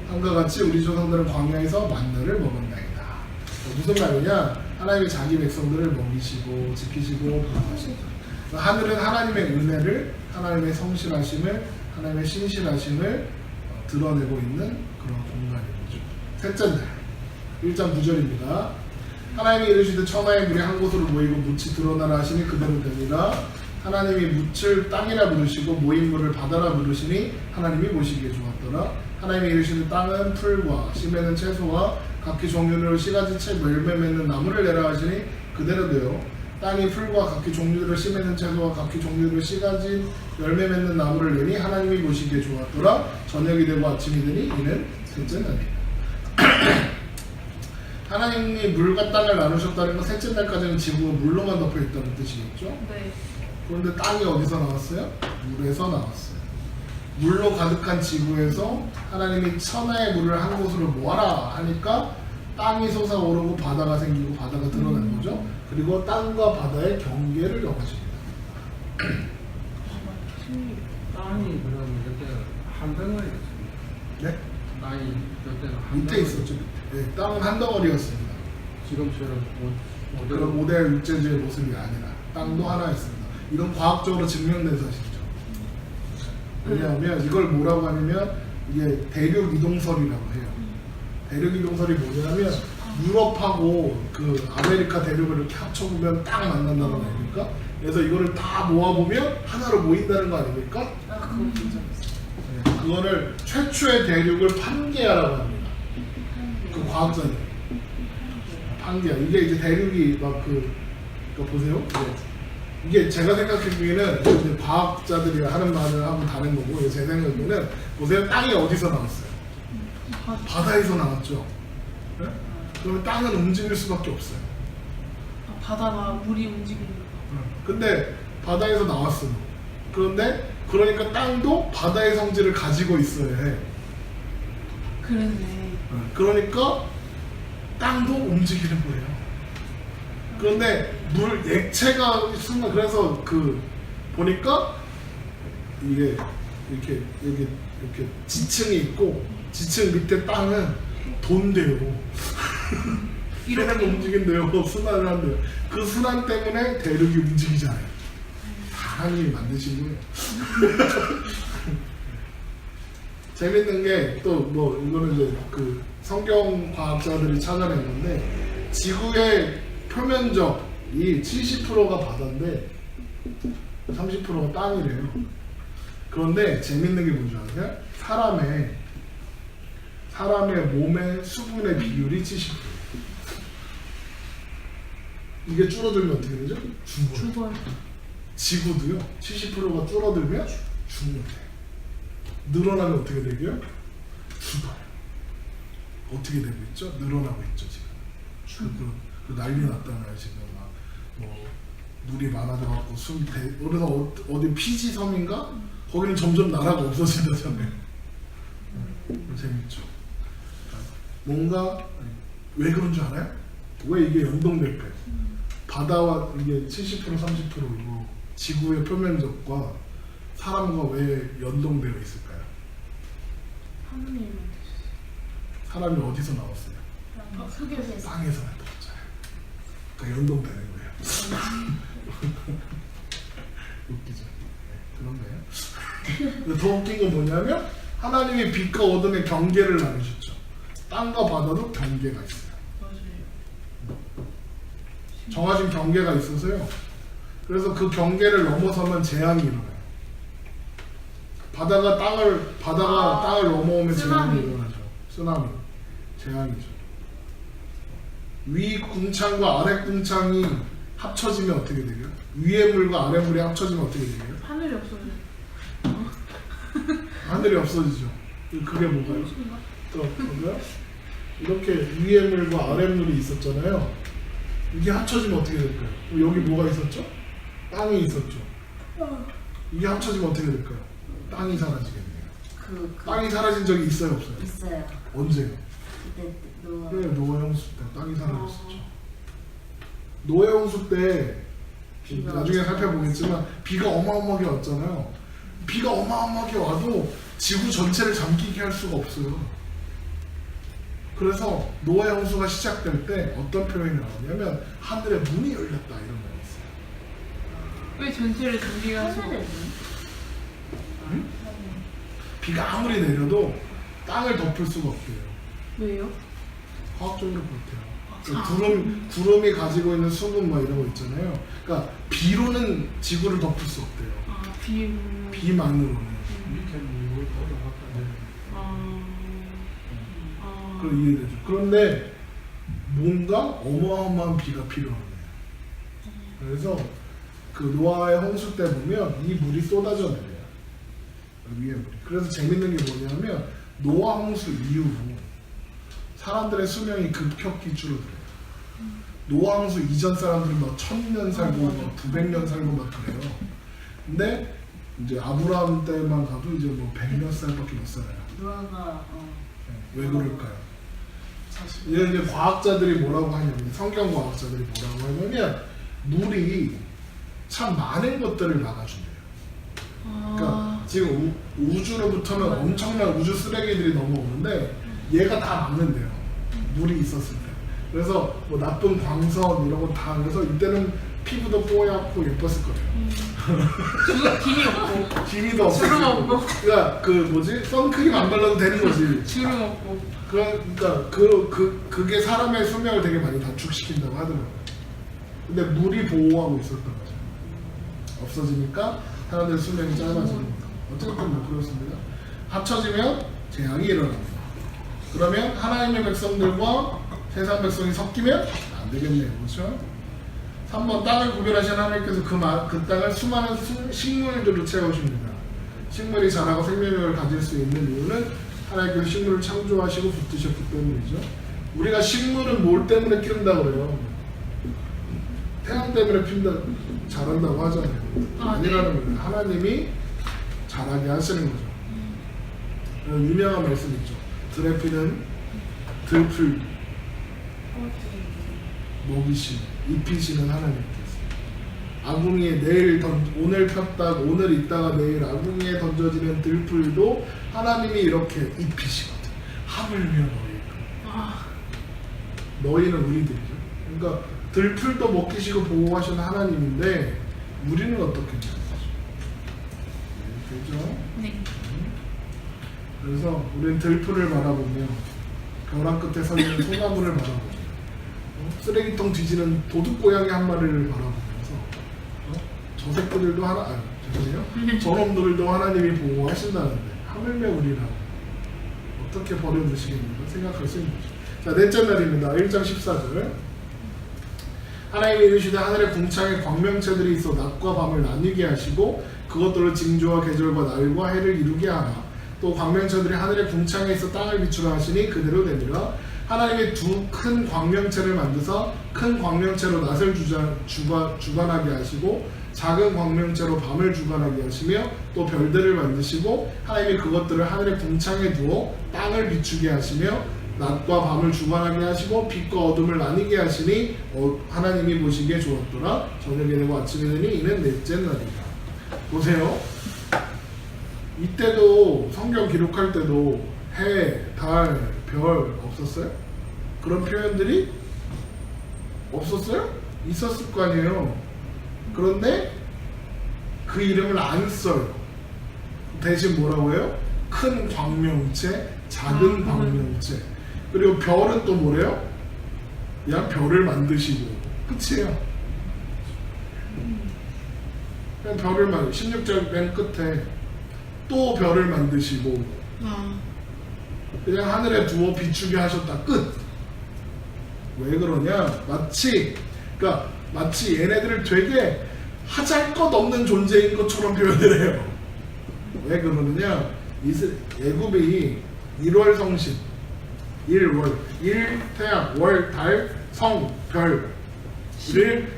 A: 한과 같이 우리 조상들은 광야에서 만나를 먹었나이다. 무슨 말이냐? 하나님이 자기 백성들을 먹이시고 지키시고 보호하신다. 하늘은 하나님의 은혜를, 하나님의 성실하심을, 하나님의 신실하심을 드러내고 있는 그런 공간인 거죠. 셋째 날 1장 9절입니다. 하나님이 이르시되 천하의 물이 한 곳으로 모이고 묻이 드러나라 하시니 그대로 되니라. 하나님이 묻을 땅이라 부르시고 모인 물을 바다라 부르시니 하나님이 보시기에 좋았더라. 하나님이 이르시되 땅은 풀과 씨 맺는 채소와 각기 종류대로 씨가지 채 열매 맺는 나무를 내라 하시니 그대로 되어 땅이 풀과 각기 종류대로 씨 맺는 채소와 각기 종류대로 씨가지 열매 맺는 나무를 내니 하나님이 보시기에 좋았더라. 저녁이 되고 아침이 되니 이는 셋째 날이다. 하나님이 물과 땅을 나누셨다는 건 셋째 날까지는 지구가 물로만 덮여 있다는 뜻이겠죠?
B: 네.
A: 그런데 땅이 어디서 나왔어요? 물에서 나왔어요. 물로 가득한 지구에서 하나님이 천하의 물을 한 곳으로 모아라 하니까 땅이 솟아오르고 바다가 생기고 바다가 드러난 거죠. 그리고 땅과 바다의 경계를 정하십니다.
D: 땅이 그러면 그때 한 덩어리였습니다.
A: 네?
D: 땅이 그때는 한
A: 밑에
D: 덩어리.
A: 있었죠. 네, 땅은 한 덩어리였습니다.
D: 지금처럼
A: 그런 모델 육체주의 모습이 아니라 땅도 하나였습니다. 이건 과학적으로 증명된 사실이죠. 왜냐하면 이걸 뭐라고 하냐면 이게 대륙 이동설이라고 해요. 대륙 이동설이 뭐냐면 유럽하고 그 아메리카 대륙을 이렇게 합쳐보면 딱 만난다는 거 아닙니까? 그래서 이거를 다 모아보면 하나로 모인다는 거 아닙니까?
B: 그거 본 적 있어요.
A: 네, 그거를 최초의 대륙을 판게아라고 합니다. 그 과학자님. 판게아. 이게 이제 대륙이 막 그거 보세요. 이게 제가 생각하기에는 이제 과학자들이 하는 말을 하고 다른 거고, 제 생각에는 보세요. 땅이 어디서 나왔어요? 바다에서 나왔죠. 네? 그러면 땅은 움직일 수밖에 없어요.
B: 바다가 물이 움직이는 거.
A: 근데 바다에서 나왔어요. 그런데 그러니까 땅도 바다의 성질을 가지고 있어야 해.
B: 그랬네.
A: 그러니까 땅도 움직이는 거예요. 그런데 물 액체가 순간 그래서 보니까 이게 이렇게 지층이 있고 지층 밑에 땅은 돈대요. 이렇게 움직인대요. 순환을 한대요. 그 순환 때문에 대륙이 움직이잖아요. 하나님이 만드신 거예요. 재밌는 게 또 뭐 이거는 이제 그 성경 과학자들이 찾아낸 건데 지구의 표면적이 70%가 바다인데 30%가 땅이래요. 그런데 재밌는 게 뭔지 아세요? 사람의 몸의 수분의 비율이 70%. 이게 줄어들면 어떻게 되죠?
B: 죽어요.
A: 지구도요. 70%가 줄어들면 죽는데 늘어나면 어떻게 되고요? 죽어요. 어떻게 되고 있죠? 늘어나고 있죠 지금. 그 난리 났잖아요 지금 뭐 물이 많아져갖고 그래서 어디 피지 섬인가? 거기는 점점 나라가 없어진다잖아요. 재밌죠. 뭔가 왜 그런 줄 알아요? 왜 이게 연동될까요? 바다와 이게 70% 30%고 지구의 표면적과 사람과 왜 연동되어 있을까요?
B: 하느님은
A: 사람이 어디서 나왔어요?
B: 흙에서.
A: 땅에서 나왔잖아요. 그러니까 연동되는 거예요. 웃기죠? 네, 그런가요? 더 웃긴 건 뭐냐면 하나님이 빛과 어둠의 경계를 나누셨죠. 땅과 바다도 경계가 있어요.
B: 맞아요.
A: 정해진 경계가 있어서요. 그래서 그 경계를 넘어서면 재앙이 일어나요. 바다가 땅을 넘어오면
B: 쓰나미.
A: 재앙이 일어나죠. 쓰나미, 재앙이죠. 위 궁창과 아래 궁창이 합쳐지면 어떻게 되요? 위에 물과 아래 물이 합쳐지면 어떻게 되요?
B: 하늘이 없어져.
A: 하늘이 없어지죠. 그게 뭔가요?
B: 무슨가?
A: 또 뭔가요? 이렇게 위에 물과 아래 물이 있었잖아요. 이게 합쳐지면 어떻게 될까요? 여기 뭐가 있었죠? 땅이 있었죠. 이게 합쳐지면 어떻게 될까요? 땅이 사라지겠네요. 땅이 사라진 적이 있어요, 없어요?
C: 있어요.
A: 언제요?
C: 그때 노아.
A: 네, 노아 홍수 때 땅이 사라졌었죠. 노아 홍수 때
C: 비가
A: 나중에
C: 왔어요.
A: 살펴보겠지만 비가 어마어마하게 왔잖아요. 비가 어마어마하게 와도 지구 전체를 잠기게 할 수가 없어요. 그래서 노아 홍수가 시작될 때 어떤 표현이 나오냐면 하늘의 문이 열렸다 이런 말이 있어요.
B: 왜 전체를 잠기게 하서?
C: 하늘에
A: 응? 비가 아무리 내려도 땅을 덮을 수가 없대요.
B: 왜요?
A: 과학적으로 그렇대요. 구름이 가지고 있는 수분 뭐 이런 거 있잖아요. 그러니까 비로는 지구를 덮을 수 없대요.
B: 아, 비.
A: 비만으로는.
D: 밑에 물을 올라갔다 내려.
A: 그럼 이해되죠. 그런데 뭔가 어마어마한 비가 필요하네요. 그래서 그 노아의 홍수 때 보면 이 물이 쏟아져 내려요. 위에 물이. 그래서 재밌는 게 뭐냐면 노아 홍수 이후로 사람들의 수명이 급격히 줄어들어요. 노아 홍수 이전 사람들은 막 1000년 살고 막 900년 살고 막 그래요. 근데 이제 아브라함 때만 가도 이제 뭐 100몇 살밖에 못 살아요.
C: 노아가
A: 왜 그럴까요?
C: 자식.
A: 이제 과학자들이 뭐라고 하냐면 성경 과학자들이 뭐라고 하냐면 물이 참 많은 것들을 막아준대요. 그러니까 지금 우주로부터는 엄청난 우주 쓰레기들이 넘어오는데 얘가 다 막는데요. 물이 있었을 때. 그래서 뭐 나쁜 광선 이런 거 다 그래서 이때는 피부도 뽀얗고 예뻤을 거예요.
B: 김이 없고.
A: 기미도 없고.
B: 주름 없고.
A: 그러니까 그 뭐지 선크림 안 발라도 되는 거지.
B: 주름 없고.
A: 그러니까 그게 사람의 수명을 되게 많이 단축시킨다고 하더라고요. 근데 물이 보호하고 있었던 거죠. 없어지니까 사람들의 수명이 짧아지는 거죠. 어쨌든 뭐 그렇습니다. 합쳐지면 재앙이 일어납니다. 그러면 하나님의 백성들과 세상 백성이 섞이면 안 되겠네요. 그렇죠? 3번 땅을 구별하신 하나님께서 그 땅을 수많은 식물들로 채우십니다. 식물이 자라고 생명력을 가질 수 있는 이유는 하나님께서 식물을 창조하시고 붙드셨기 때문이죠. 우리가 식물은 뭘 때문에 키운다고 그래요? 태양 때문에 자란다고 하잖아요. 아니라는 거예요. 하나님이 자라게 하시는 거죠. 유명한 말씀 있죠. 들에 피는 들풀 먹이시는 입히시는 하나님께서 아궁이에 오늘 폈다가 오늘 있다가 내일 아궁이에 던져지는 들풀도 하나님이 이렇게 입히시거든. 하물며 너희는 우리들이죠. 그러니까 들풀도 먹히시고 보호하시는 하나님인데 우리는 어떻게 되는 거죠? 그죠?
B: 네.
A: 그래서 우리는 들풀을 바라보며 벼랑 끝에 서 있는 소나무를 바라보며 쓰레기통 뒤지는 도둑고양이 한 마리를 바라보면서 저 새끼들도 죄송해요. 저놈들도 하나님이 보호하신다는데 하물며 우리라고 어떻게 버려두시겠는가 생각할 수 있는 거죠. 자, 넷째 날입니다. 1장 14절 하나님이 이르시되 하늘의 궁창에 광명체들이 있어 낮과 밤을 나뉘게 하시고 그것들로 징조와 계절과 날과 해를 이루게 하라. 또 광명체들이 하늘의 궁창에 있어 땅을 비추라 하시니 그대로 되니라. 하나님이 두 큰 광명체를 만드사 큰 광명체로 낮을 주관하게 하시고 작은 광명체로 밤을 주관하게 하시며 또 별들을 만드시고 하나님이 그것들을 하늘의 궁창에 두어 땅을 비추게 하시며 낮과 밤을 주관하게 하시고 빛과 어둠을 나뉘게 하시니 하나님이 보시기에 좋았더라. 저녁이 되고 아침이 되니 이는 넷째 날이다. 보세요. 이때도 성경 기록할 때도 해, 달, 별 없었어요? 그런 표현들이 없었어요? 있었을 거 아니에요. 그런데 그 이름을 안 써요. 대신 뭐라고 해요? 큰 광명체, 작은 광명체. 그리고 별은 또 뭐래요? 그냥 별을 만드시고 끝이에요. 그냥 별을 16절 맨 끝에 또 별을 만드시고 그냥 하늘에 두어 비추게 하셨다. 끝. 왜 그러냐? 마치 그러니까 마치 얘네들을 되게 하잘 것 없는 존재인 것처럼 표현을 해요. 왜 그러느냐? 애굽이 1월 성신, 1월, 1 태양, 월, 달, 성, 별을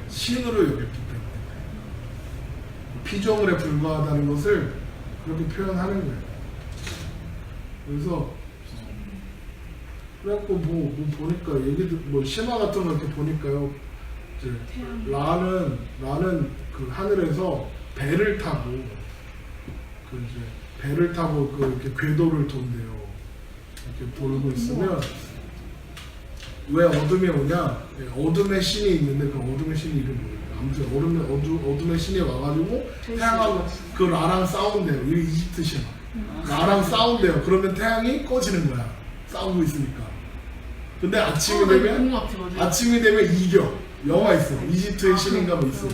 A: 신으로 여겼기 때문에 피조물에 불과하다는 것을 그렇게 표현하는 거예요. 그래서 그래갖고 뭐 보니까 얘기들 뭐 신화 같은 거 이렇게 보니까요. 이제 라는 그 하늘에서 배를 타고 그 이렇게 궤도를 돈대요. 이렇게 돌고 있으면 왜 어둠이 오냐? 어둠의 신이 있는데 그 어둠의 신이 이름이 뭐예요? 아무튼 어둠의 신이 와가지고 태양하고 그 라랑 싸운대요. 이 이집트 신화. 라랑 싸운대요. 그러면 태양이 꺼지는 거야. 싸우고 있으니까. 근데 아침이 되면 이겨. 영화 있어. 이집트의 신인가 뭐 있어.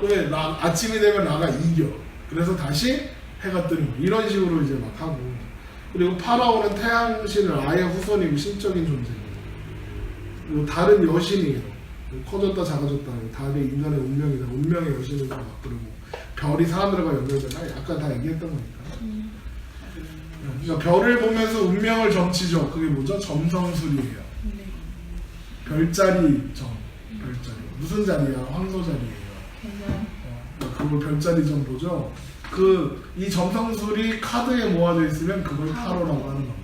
A: 그래 아침이 되면 라가 이겨. 그래서 다시 해가 뜨는 거. 이런 식으로 이제 막 하고. 그리고 파라오는 태양신을 아예 후손이고 신적인 존재고. 그리고 다른 여신이에요. 커졌다 작아졌다. 다른 인간의 운명이다. 운명의 여신을 막 그러고 별이 사람들과 연결되나? 약간 다 얘기했던 거니까. 그러니까 별을 보면서 운명을 점치죠. 그게 뭐죠? 점성술이에요. 별자리 점. 별자리. 무슨 자리야? 황소 자리예요. 그걸 별자리 점 보죠. 이 점성술이 카드에 모아져 있으면 그걸 타로라고 하는 겁니다.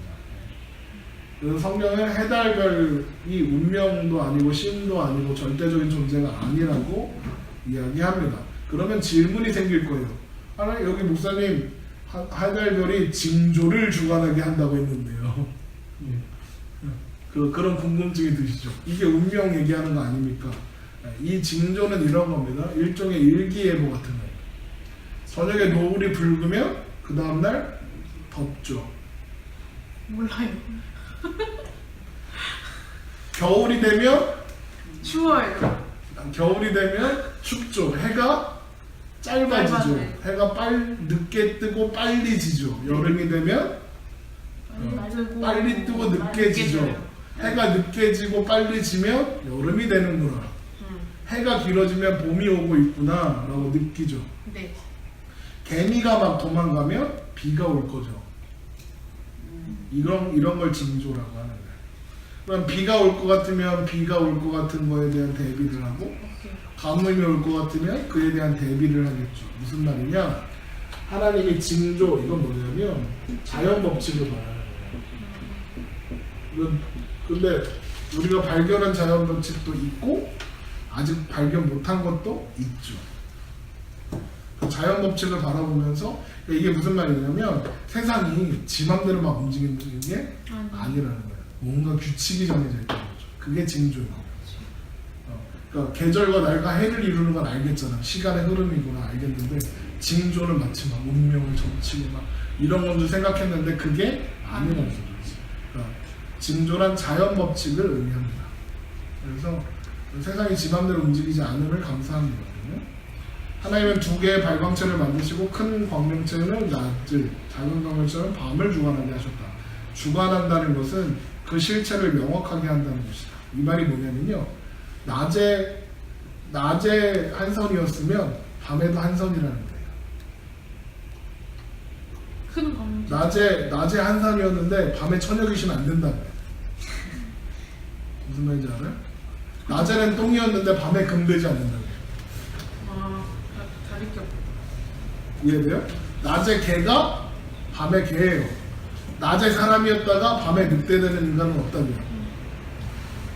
A: 그래서 성경은 해달별이 운명도 아니고 신도 아니고 절대적인 존재가 아니라고 이야기합니다. 그러면 질문이 생길 거예요. 여기 목사님 해달별이 징조를 주관하게 한다고 했는데요. 그런 궁금증이 드시죠? 이게 운명 얘기하는 거 아닙니까? 이 징조는 이런 겁니다. 일종의 일기예보 같은 거예요. 저녁에 노을이 붉으면 그 다음날 덥죠.
B: 몰라요.
A: 겨울이 되면
B: 추워요.
A: 겨울이 되면 춥죠. 해가 짧아지죠. 해가 늦게 뜨고 빨리 지죠. 여름이 되면 빨리 뜨고 늦게 지죠. 해가 늦게 지고 빨리 지면 여름이 되는구나. 해가 길어지면 봄이 오고 있구나 라고 느끼죠.
B: 네.
A: 개미가 막 도망가면 비가 올 거죠. 이런 걸 징조라고 하는 거예요. 그럼 비가 올 것 같으면 비가 올 것 같은 거에 대한 대비를 하고 가뭄이 올 것 같으면 그에 대한 대비를 하겠죠. 무슨 말이냐? 하나님의 징조, 이건 뭐냐면 자연 법칙을 말하는 거예요. 근데 우리가 발견한 자연 법칙도 있고 아직 발견 못한 것도 있죠. 그 자연 법칙을 바라보면서 이게 무슨 말이냐면 세상이 지 맘대로 막 움직이는 게 아니라는 거예요. 뭔가 규칙이 정해져 있다는 거죠. 그게 징조예요. 그러니까 계절과 날과 해를 이루는 건 알겠잖아. 시간의 흐름이구나 알겠는데 징조는 마치 막 운명을 점치고 막 이런 건 줄 생각했는데 그게 아니라는 거죠. 그러니까 징조란 자연 법칙을 의미합니다. 그래서 세상이 지 맘대로 움직이지 않음을 감사합니다. 하나님은 두 개의 발광체를 만드시고 큰 광명체는 낮을, 작은 광명체는 밤을 주관하게 하셨다. 주관한다는 것은 그 실체를 명확하게 한다는 것이다. 이 말이 뭐냐면요. 낮에 한 선이었으면 밤에도 한 선이라는 거예요.
B: 큰 광명.
A: 낮에 한 선이었는데 밤에 처녀 귀신 안 된다는 거예요. 무슨 말인지 알아요? 낮에는 똥이었는데 밤에 금되지 않는다고.
B: 다리 껴.
A: 이해돼요? 낮에 개가 밤에 개예요. 낮에 사람이었다가 밤에 늑대되는 인간은 없다고요.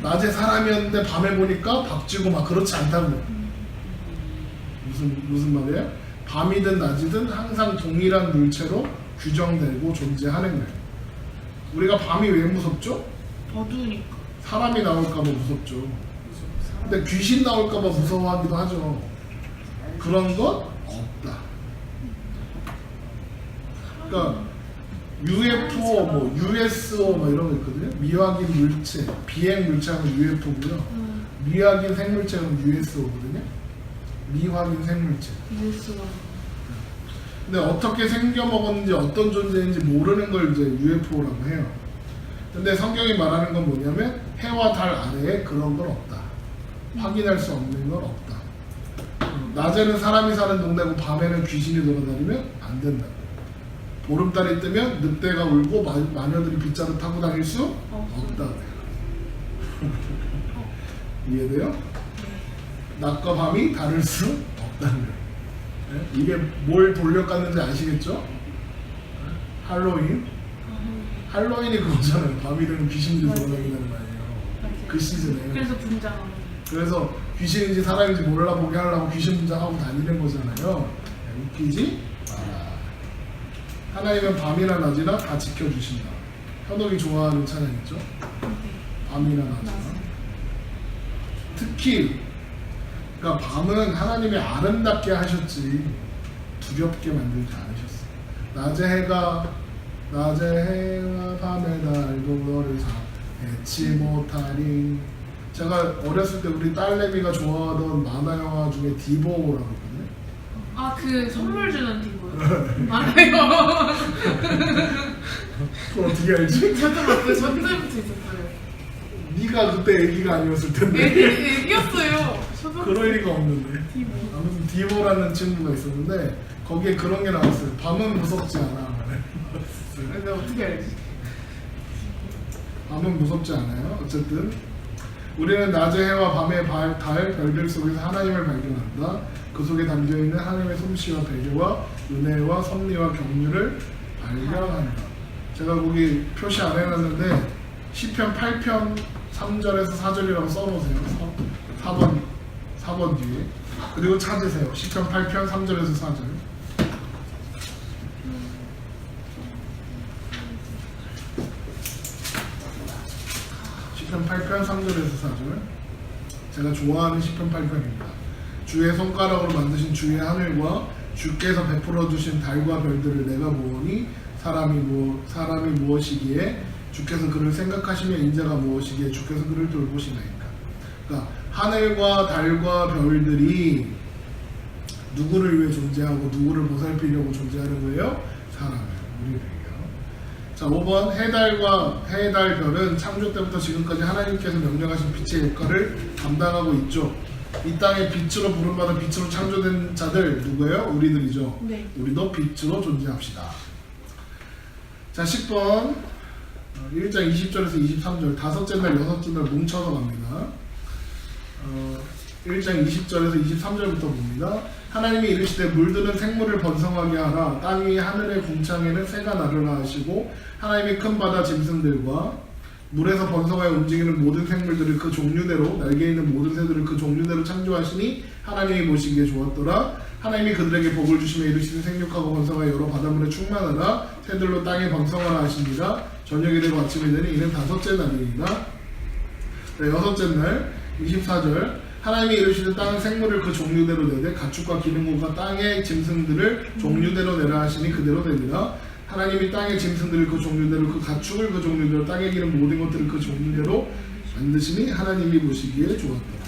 A: 낮에 사람이었는데 밤에 보니까 박쥐고 막 그렇지 않다고요. 무슨 말이에요? 밤이든 낮이든 항상 동일한 물체로 규정되고 존재하는 거예요. 우리가 밤이 왜 무섭죠?
B: 어두우니까.
A: 사람이 나올까봐 무섭죠. 근데 귀신 나올까봐 무서워하기도 하죠. 그런 건 없다. 그러니까 UFO, 뭐 USO 뭐 이런 거 있거든요. 미확인 물체, 비행 물체하면 UFO고요. 미확인 생물체는 USO거든요. 미확인 생물체.
B: US가.
A: 근데 어떻게 생겨먹었는지 어떤 존재인지 모르는 걸 이제 UFO라고 해요. 근데 성경이 말하는 건 뭐냐면 해와 달 아래에 그런 건 없다. 확인할 수 없는 건 없다. 낮에는 사람이 사는 동네고 밤에는 귀신이 돌아다니면 안 된다. 보름달이 뜨면 늑대가 울고 마녀들이 빗자루 타고 다닐 수 없다. 이해돼요? 낮과 밤이 다를 수 없다는 거예요. 네? 이게 뭘 돌려깠는지 아시겠죠? 할로윈? 할로윈이 그거잖아요. 밤이 되면 귀신들이 돌아다닌다는 거 아니에요. 그 시즌에.
B: 그래서 분장하고.
A: 그래서 귀신인지 사람인지 몰라보게 하려고 귀신 분장하고 다니는 거잖아요. 네, 웃기지 마라. 하나님은 밤이나 낮이나 다 지켜주신다. 현옥이 좋아하는 찬양이죠. 밤이나 낮이나. 특히 그러니까 밤은 하나님이 아름답게 하셨지 두렵게 만들지 않으셨어요. 낮에 해와 밤에 달도 너를 해치 못하니. 제가 어렸을 때 우리 딸내미가 좋아하던 만화 영화 중에 디보라고 있거든요.
B: 아, 그 선물 주는 뒷모요. 알아요.
A: 그걸 어떻게 알지?
B: 저도 봤어요. 전날부터 있었어요.
A: 네가 그때 애기가 아니었을 텐데.
B: 애기였어요. 저도
A: 그럴 리가 없는데.
B: 디모.
A: 아무튼 디보라는 친구가 있었는데 거기에 그런 게 나왔어요. 밤은 무섭지 않아.
B: 근데 어떻게 알지?
A: 밤은 무섭지 않아요. 어쨌든 우리는 낮의 해와 밤의 달, 별들 속에서 하나님을 발견한다. 그 속에 담겨있는 하나님의 솜씨와 배려와 은혜와 섭리와 경륜을 발견한다. 제가 거기 표시 안 해놨는데 시편 8편 3절에서 4절이라고 써놓으세요. 4번 뒤에. 그리고 찾으세요. 시편 8편 3절에서 4절. 시편 8편 3절에서 4절. 제가 좋아하는 시편 8편입니다. 주의 손가락으로 만드신 주의 하늘과 주께서 베풀어 주신 달과 별들을 내가 보오니 사람이 무엇이기에 주께서 그를 생각하시며 인자가 무엇이기에 주께서 그를 돌보시나이까. 그러니까 하늘과 달과 별들이 누구를 위해 존재하고 누구를 보살피려고 존재하는 거예요? 사람을, 우리를요. 자, 5번 해달 별은 창조 때부터 지금까지 하나님께서 명령하신 빛의 역할을 감당하고 있죠. 이 땅에 빛으로 부름받아 빛으로 창조된 자들 누구예요? 우리들이죠.
B: 네.
A: 우리도 빛으로 존재합시다. 자, 10번 1장 20절에서 23절 다섯째 날 여섯째 날 뭉쳐서 갑니다. 1장 20절에서 23절부터 봅니다. 하나님이 이르시되 물들은 생물을 번성하게 하라. 땅 위 하늘의 궁창에는 새가 나르라 하시고 하나님이 큰 바다 짐승들과 물에서 번성하여 움직이는 모든 생물들을 그 종류대로 날개 있는 모든 새들을 그 종류대로 창조하시니 하나님이 보시기에 좋았더라. 하나님이 그들에게 복을 주시며 이르시되 생육하고 번성하여 여러 바닷물에 충만하라. 새들로 땅에 번성하라 하시니라. 저녁이 되고 아침이 되니 이는 다섯째 날이니라. 네, 여섯째 날 24절 하나님이 이르시되 땅은 생물을 그 종류대로 내되 가축과 기능과 땅의 짐승들을 종류대로 내라 하시니 그대로 되니라. 하나님이 땅의 짐승들을 그 종류대로 그 가축을 그 종류대로 땅에 기는 모든 것들을 그 종류대로 만드시니 하나님이 보시기에 좋았더라.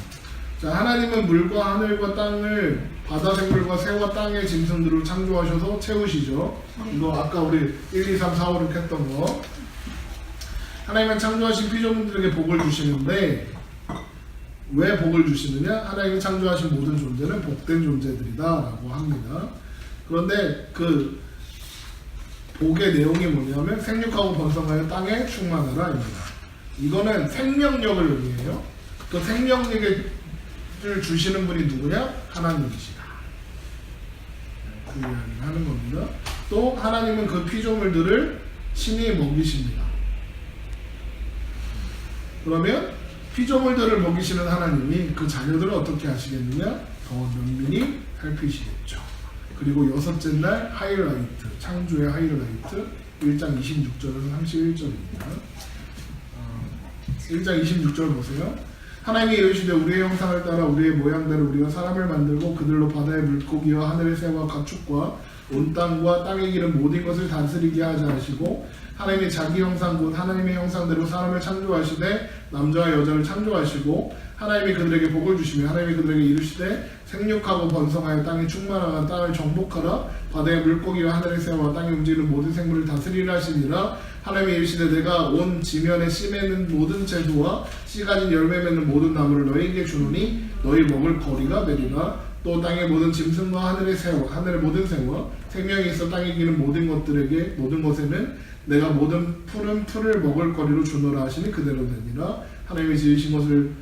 A: 자, 하나님은 물과 하늘과 땅을 바다 생물과 새와 땅의 짐승들을 창조하셔서 채우시죠. 이거 아까 우리 1, 2, 3, 4, 5, 6 했던 거. 하나님은 창조하신 피조물들에게 복을 주시는데 왜 복을 주시느냐? 하나님이 창조하신 모든 존재는 복된 존재들이다 라고 합니다. 그런데 그 복의 내용이 뭐냐면 생육하고 번성하여 땅에 충만하라 입니다. 이거는 생명력을 의미해요. 그 생명력을 주시는 분이 누구냐? 하나님이시다. 그 이야기를 하는 겁니다. 또 하나님은 그 피조물들을 친히 먹이십니다. 그러면 피조물들을 먹이시는 하나님이 그 자녀들을 어떻게 하시겠느냐? 더 면밀히 살피시겠죠. 그리고 여섯째 날 하이라이트, 창조의 하이라이트 1장 26절에서 31절입니다. 1장 26절 보세요. 하나님이 이르시되 우리의 형상을 따라 우리의 모양대로 우리가 사람을 만들고 그들로 바다의 물고기와 하늘의 새와 가축과 온 땅과 땅에 기는 모든 것을 다스리게 하자 하시고 하나님이 자기 형상 곧 하나님의 형상대로 사람을 창조하시되 남자와 여자를 창조하시고 하나님이 그들에게 복을 주시며 하나님이 그들에게 이르시되 생육하고 번성하여 땅에 충만하여 땅을 정복하라. 바다의 물고기와 하늘의 새와 땅에 움직이는 모든 생물을 다스리라 하시니라. 하나님이 이르시되 내가 온 지면에 씨 맺는 모든 채소와 씨 가진 열매 맺는 모든 나무를 너희에게 주노니 너희 먹을 거리가 되리라. 또 땅의 모든 짐승과 하늘의 모든 새와 생명이 있어 땅에 기는 모든 것들에게 모든 것에는 내가 모든 푸른 풀을 먹을 거리로 주노라 하시니 그대로 되니라. 하나님이 지으신 것을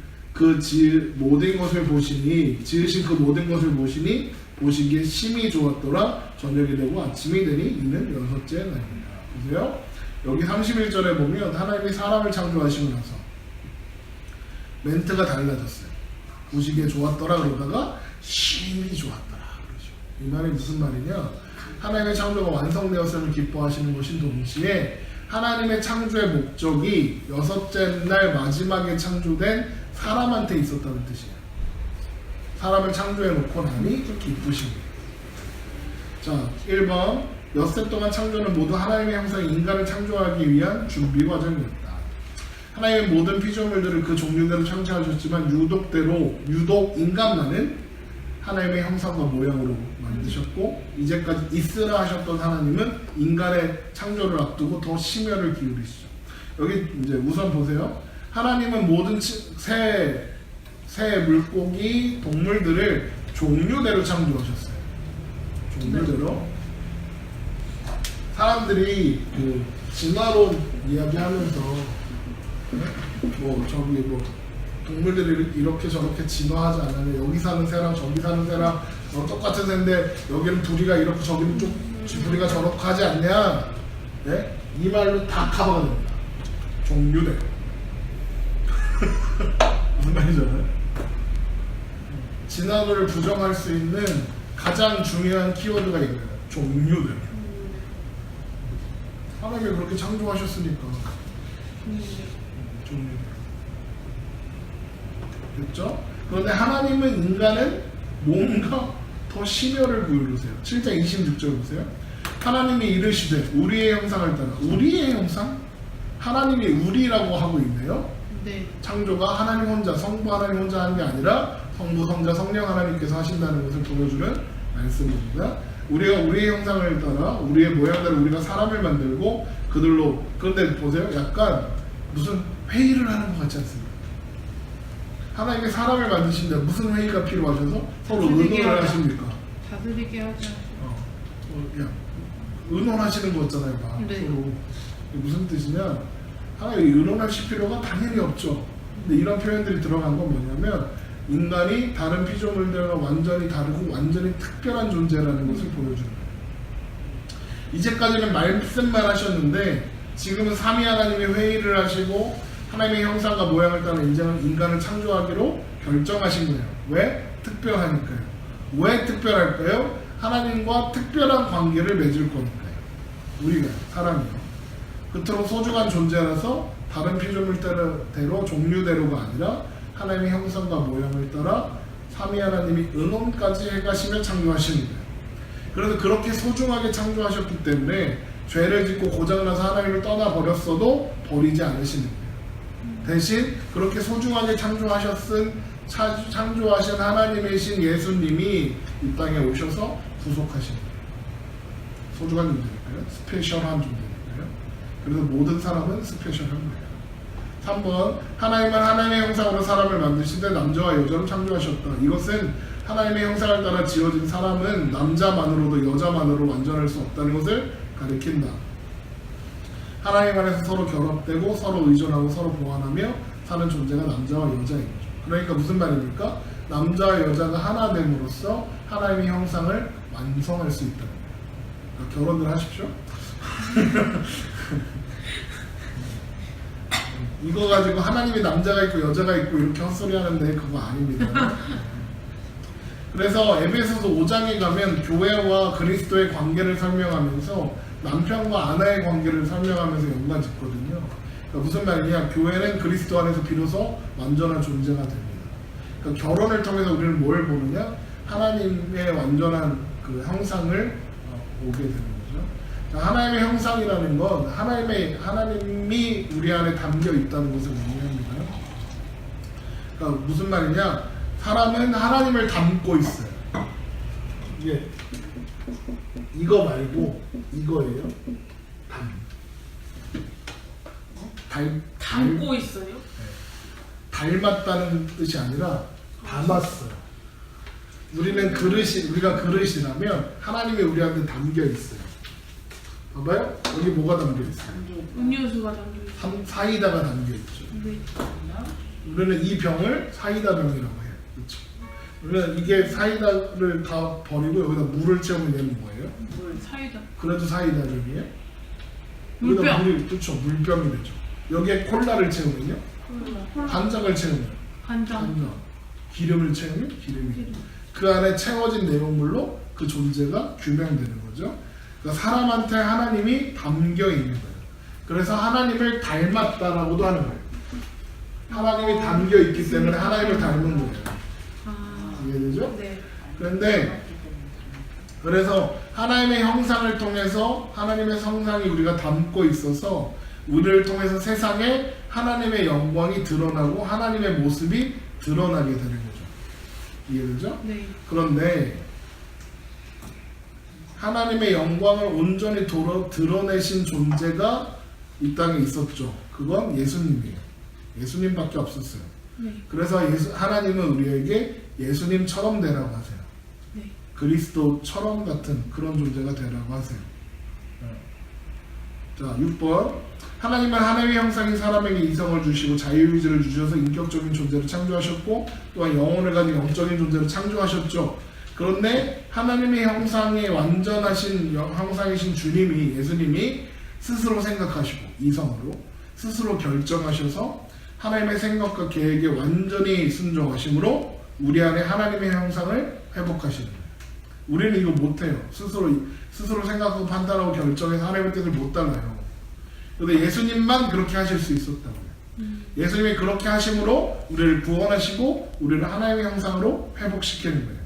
A: 모든 것을 보시니 지으신 그 모든 것을 보시니 보시기에 심히 좋았더라. 저녁이 되고 아침이 되니 이는 여섯째 날입니다. 보세요. 여기 31절에 보면 하나님이 사람을 창조하시고 나서 멘트가 달라졌어요. 보시기에 좋았더라 그러다가 심히 좋았더라 그러죠. 이 말이 무슨 말이냐? 하나님의 창조가 완성되었음을 기뻐하시는 것인 동시에 하나님의 창조의 목적이 여섯째 날 마지막에 창조된 사람한테 있었다는 뜻이에요. 사람을 창조해 놓고 나니 기쁘신 거예요. 자, 1번 엿새 동안 창조는 모두 하나님의 형상의 인간을 창조하기 위한 준비 과정이었다. 하나님의 모든 피조물들을 그 종류대로 창조하셨지만 유독 인간만은 하나님의 형상과 모양으로 만드셨고 이제까지 있으라 하셨던 하나님은 인간의 창조를 앞두고 더 심혈을 기울이시죠. 여기 이제 우선 보세요. 하나님은 모든 새, 물고기, 동물들을 종류대로 창조하셨어요. 종류대로. 사람들이 그 진화론 이야기하면서 동물들이 이렇게 저렇게 진화하지 않았냐, 여기 사는 새랑 저기 사는 새랑 똑같은 새인데 여기는 부리가 이렇게 저기는 좀 부리가 저렇게 하지 않냐, 네? 이 말로 다 커버가 됩니다. 종류대로. 무슨 말이잖아요? 진화론을 부정할 수 있는 가장 중요한 키워드가 이거예요. 종류대로. 하나님이 그렇게 창조하셨으니까 종류대로. 됐죠? 그런데 하나님은 인간은 뭔가 더 심혈을 기울이세요. 7장 26절 보세요. 하나님이 이르시되 우리의 형상을 따라. 우리의 형상? 하나님이 우리라고 하고 있네요.
B: 네.
A: 창조가 하나님 혼자, 성부 하나님 혼자 하는 게 아니라 성부, 성자, 성령 하나님께서 하신다는 것을 보여주는 말씀입니다. 우리가 우리의 형상을 따라 우리의 모양대로 우리가 사람을 만들고 그들로. 그런데 보세요. 약간 무슨 회의를 하는 것 같지 않습니까? 하나님이 사람을 만드신데 무슨 회의가 필요하셔서 서로 의논을 하십니까?
B: 다스리게 하자.
A: 의논하시는 거잖아요. 막
B: 네.
A: 서로. 무슨 뜻이냐? 하나님이 의논하실 필요가 당연히 없죠. 근데 이런 표현들이 들어간 건 뭐냐면 인간이 다른 피조물들과 완전히 다르고 완전히 특별한 존재라는 것을 보여주는 거예요. 이제까지는 말씀만 하셨는데 지금은 삼위 하나님이 회의를 하시고 하나님의 형상과 모양을 따라 인간을 창조하기로 결정하신 거예요. 왜? 특별하니까요. 왜 특별할까요? 하나님과 특별한 관계를 맺을 거니까요. 우리가 사람이요. 그토록 소중한 존재라서 다른 피조물대로 종류대로가 아니라 하나님의 형상과 모양을 따라 삼위 하나님이 은혼까지 해가시며 창조하시는 거예요. 그래서 그렇게 소중하게 창조하셨기 때문에 죄를 짓고 고장나서 하나님을 떠나버렸어도 버리지 않으시는 거예요. 대신 그렇게 소중하게 창조하신 하나님이신 예수님이 이 땅에 오셔서 구속하신 거예요. 소중한 존재니까요. 스페셜한 존재니까요. 그래서 모든 사람은 스페셜한 거예요. 3번 하나님은 하나님의 형상으로 사람을 만드시되 남자와 여자로 창조하셨다. 이것은 하나님의 형상을 따라 지어진 사람은 남자만으로도 여자만으로 완전할 수 없다는 것을 가리킨다. 하나님 안에서 서로 결합되고 서로 의존하고 서로 보완하며 사는 존재가 남자와 여자인 거죠. 그러니까 무슨 말입니까? 남자와 여자가 하나 됨으로써 하나님의 형상을 완성할 수 있다는 거예요. 그러니까 결혼을 하십시오. 이거 가지고 하나님이 남자가 있고 여자가 있고 이렇게 헛소리 하는데 그거 아닙니다. 그래서 에베소서 5장에 가면 교회와 그리스도의 관계를 설명하면서 남편과 아내의 관계를 설명하면서 연관 짓거든요. 그러니까 무슨 말이냐? 교회는 그리스도 안에서 비로소 완전한 존재가 됩니다. 그러니까 결혼을 통해서 우리는 뭘 보느냐? 하나님의 완전한 그 형상을 보게 되는 거죠. 하나님의 형상이라는 건 하나님이 우리 안에 담겨 있다는 것을 의미합니다. 그러니까 무슨 말이냐? 사람은 하나님을 담고 있어요. 이게 이거 말고 이거예요. 담.
B: 담고 있어요?
A: 닮았다는 뜻이 아니라 담았어요. 우리가 그릇이라면 하나님이 우리한테 담겨 있어요. 봐봐요. 여기 뭐가 담겨 있어요?
B: 음료수가 담겨 있어요.
A: 사이다가 담겨 있죠.
B: 네.
A: 우리는 이 병을 사이다 병이라고 해요. 그렇죠? 우리는 이게 사이다를 다 버리고 여기다 물을 채우면 되는 거예요.
B: 사이다.
A: 그래도 사이다 병이에요?
B: 물병.
A: 여기다 물이, 그렇죠. 물병이 되죠. 여기에 콜라를 채우면요. 간장을 채우면 간장. 기름을 채우면 기름이. 그 안에 채워진 내용물로 그 존재가 규명되는 거죠. 그러니까 사람한테 하나님이 담겨 있는 거예요. 그래서 하나님을 닮았다라고도 하는 거예요. 하나님이 담겨 있기 때문에 하나님을 닮은 거예요. 이해되죠?
B: 네.
A: 그런데 그래서 하나님의 형상을 통해서 하나님의 성상이 우리가 담고 있어서 우리를 통해서 세상에 하나님의 영광이 드러나고 하나님의 모습이 드러나게 되는 거죠. 이해되죠?
B: 네.
A: 그런데 하나님의 영광을 온전히 드러내신 존재가 이 땅에 있었죠. 그건 예수님이에요. 예수님밖에 없었어요.
B: 네.
A: 그래서 하나님은 우리에게 예수님처럼 되라고 하세요.
B: 네.
A: 그리스도처럼 같은 그런 존재가 되라고 하세요. 자, 6번. 하나님은 하나님의 형상인 사람에게 이성을 주시고 자유의지를 주셔서 인격적인 존재를 창조하셨고 또한 영혼을 가진 영적인 존재를 창조하셨죠. 그런데 하나님의 형상의 완전하신 형상이신 주님이, 예수님이 스스로 생각하시고 이성으로 스스로 결정하셔서 하나님의 생각과 계획에 완전히 순종하심으로 우리 안에 하나님의 형상을 회복하시는 거예요. 우리는 이거 못해요. 스스로 생각하고 판단하고 결정해서 하나님의 뜻을 못 따라요. 그런데 예수님만 그렇게 하실 수 있었다고요. 예수님이 그렇게 하심으로 우리를 구원하시고 우리를 하나님의 형상으로 회복시키는 거예요.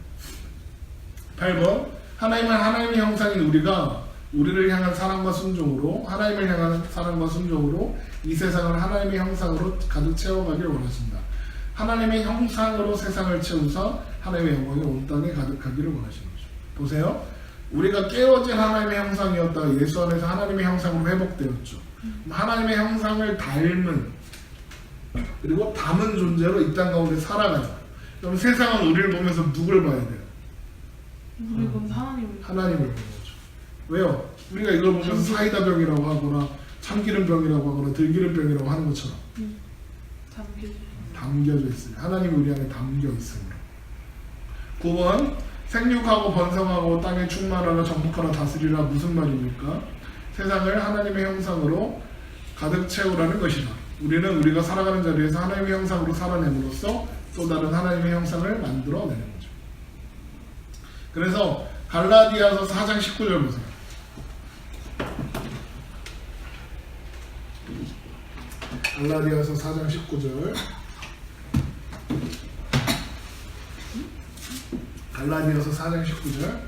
A: 8번. 하나님은 하나님의 형상인 우리가 우리를 향한 사랑과 순종으로, 하나님을 향한 사랑과 순종으로 이 세상을 하나님의 형상으로 가득 채워가기를 원하신다. 하나님의 형상으로 세상을 채우사 하나님의 영광이 온 땅에 가득하기를 원하시는 거죠. 보세요. 우리가 깨어진 하나님의 형상이었다가 예수 안에서 하나님의 형상으로 회복되었죠. 하나님의 형상을 닮은, 그리고 담은 존재로 이 땅 가운데 살아가요. 그럼 세상은 우리를 보면서 누굴 봐야 돼요?
B: 우리 보면서
A: 하나님을 보는 거죠. 왜요? 우리가 이걸 보면서 사이다 병이라고 하거나 참기름 병이라고 하거나 들기름 병이라고 하는 것처럼 담겨져 있어요. 하나님이 우리 안에 담겨 있습니다. 9번. 생육하고 번성하고 땅에 충만하라 정복하라 다스리라 무슨 말입니까? 세상을 하나님의 형상으로 가득 채우라는 것이다. 우리는 우리가 살아가는 자리에서 하나님의 형상으로 살아냄으로써 또 다른 하나님의 형상을 만들어내는 거죠. 그래서 갈라디아서 4장 19절 보세요. 갈라디아서 4장 19절. 갈라디아서 4장 19절.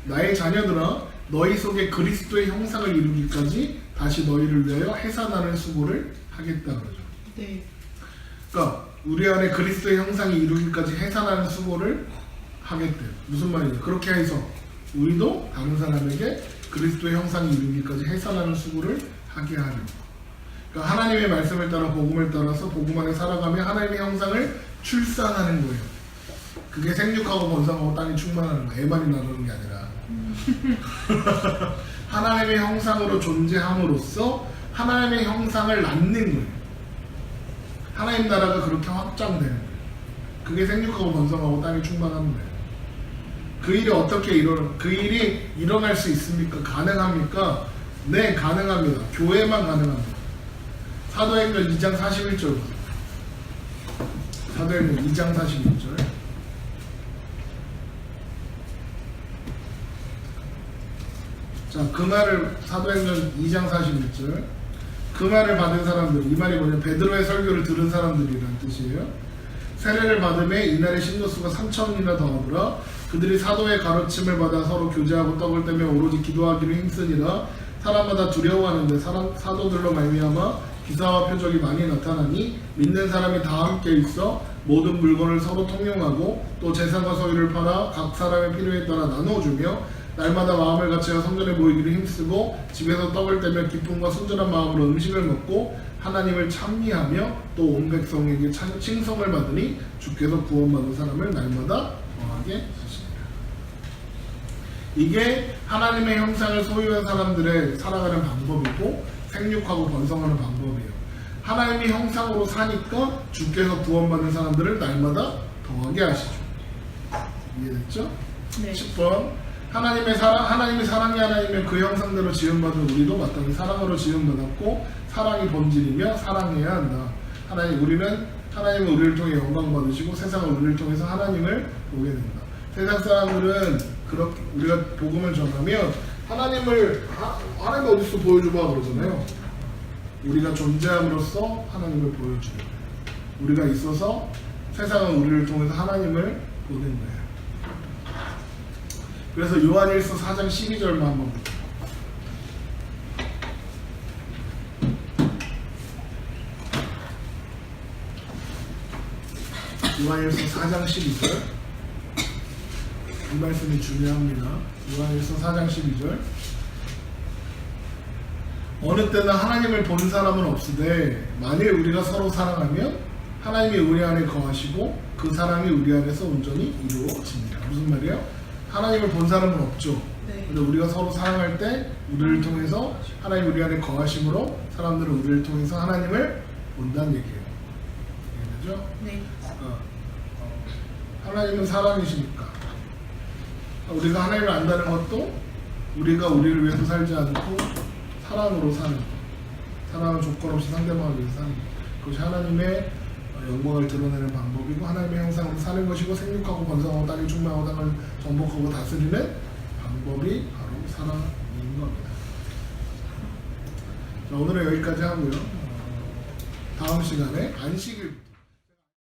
A: 나의 자녀들아 너희 속에 그리스도의 형상을 이루기까지 다시 너희를 위하여 해산하는 수고를 하겠다 그러죠.
B: 네.
A: 그러니까 우리 안에 그리스도의 형상이 이루기까지 해산하는 수고를 하겠대요. 무슨 말이냐? 그렇게 해서 우리도 다른 사람에게 그리스도의 형상이 이루기까지 해산하는 수고를 하게 하려. 그러니까 하나님의 말씀을 따라 복음을 따라서 복음 안에 살아가며 하나님의 형상을 출산하는 거예요. 그게 생육하고 번성하고 땅이 충만하는 거예요. 애만이 나누는 게 아니라 하나님의 형상으로 존재함으로써 하나님의 형상을 낳는 거예요. 하나님 나라가 그렇게 확장되는 거예요. 그게 생육하고 번성하고 땅이 충만하는 거예요. 그 일이 어떻게 그 일이 일어날 수 있습니까? 가능합니까? 네, 가능합니다. 교회만 가능합니다. 사도행전 2장 41절 보세요. 사도행전 2장 41절. 자, 그 말을 사도행전 2장 41절. 그 말을 받은 사람들, 이 말이 뭐냐? 베드로의 설교를 들은 사람들이란 뜻이에요. 세례를 받음에 이날의 신도수가 3,000이나 더하더라. 그들이 사도의 가르침을 받아 서로 교제하고 떡을 떼며 오로지 기도하기를 힘쓰니라. 사람마다 두려워하는데 사도들로 말미암아 기사와 표적이 많이 나타나니 믿는 사람이 다 함께 있어 모든 물건을 서로 통용하고 또 재산과 소유를 팔아 각 사람의 필요에 따라 나눠주며 날마다 마음을 같이하여 성전에 모이기를 힘쓰고 집에서 떡을 떼며 기쁨과 순전한 마음으로 음식을 먹고 하나님을 찬미하며 또 온 백성에게 칭송을 받으니 주께서 구원받은 사람을 날마다 더하게 하십니다. 이게 하나님의 형상을 소유한 사람들의 살아가는 방법이고 생육하고 번성하는 방법이에요. 하나님의 형상으로 사니까 주께서 구원받는 사람들을 날마다 더하게 하시죠. 이해됐죠?
B: 네.
A: 10번 하나님이 사랑이 하나님의 그 형상대로 지음받은 우리도 마땅히 사랑으로 지음받았고 사랑이 본질이며 사랑해야 한다. 우리는 하나님은 우리를 통해 영광 받으시고 세상은 우리를 통해서 하나님을 보게 된다. 세상 사람들은 그렇게 우리가 복음을 전하면 하나님 어디서 보여줘봐 그러잖아요. 우리가 존재함으로써 하나님을 보여주는 거예요. 우리가 있어서 세상은 우리를 통해서 하나님을 보는 거예요. 그래서 요한일서 4장 12절만 한번 볼게요. 요한일서 4장 12절. 이 말씀이 중요합니다. 요한일서 4장 12절. 어느 때나 하나님을 본 사람은 없으되 만일 우리가 서로 사랑하면 하나님이 우리 안에 거하시고 그 사랑이 우리 안에서 온전히 이루어집니다. 무슨 말이에요? 하나님을 본 사람은 없죠.
B: 네.
A: 근데 우리가 서로 사랑할 때 우리를 통해서 하나님 우리 안에 거하심으로 사람들은 우리를 통해서 하나님을 본다는 얘기예요. 이해되죠?
B: 네.
A: 하나님은 사랑이시니까 우리가 하나님을 안다는 것도 우리가 우리를 위해서 살지 않고 사랑으로 사는 것. 사랑은 조건 없이 상대방을 위해서 사는 것. 그것이 하나님의 영광을 드러내는 방법이고 하나님의 형상으로 사는 것이고 생육하고 번성하고 땅에 충만하고 땅을 정복하고 다스리는 방법이 바로 사랑인 겁니다. 자, 오늘은 여기까지 하고요. 다음 시간에 안식일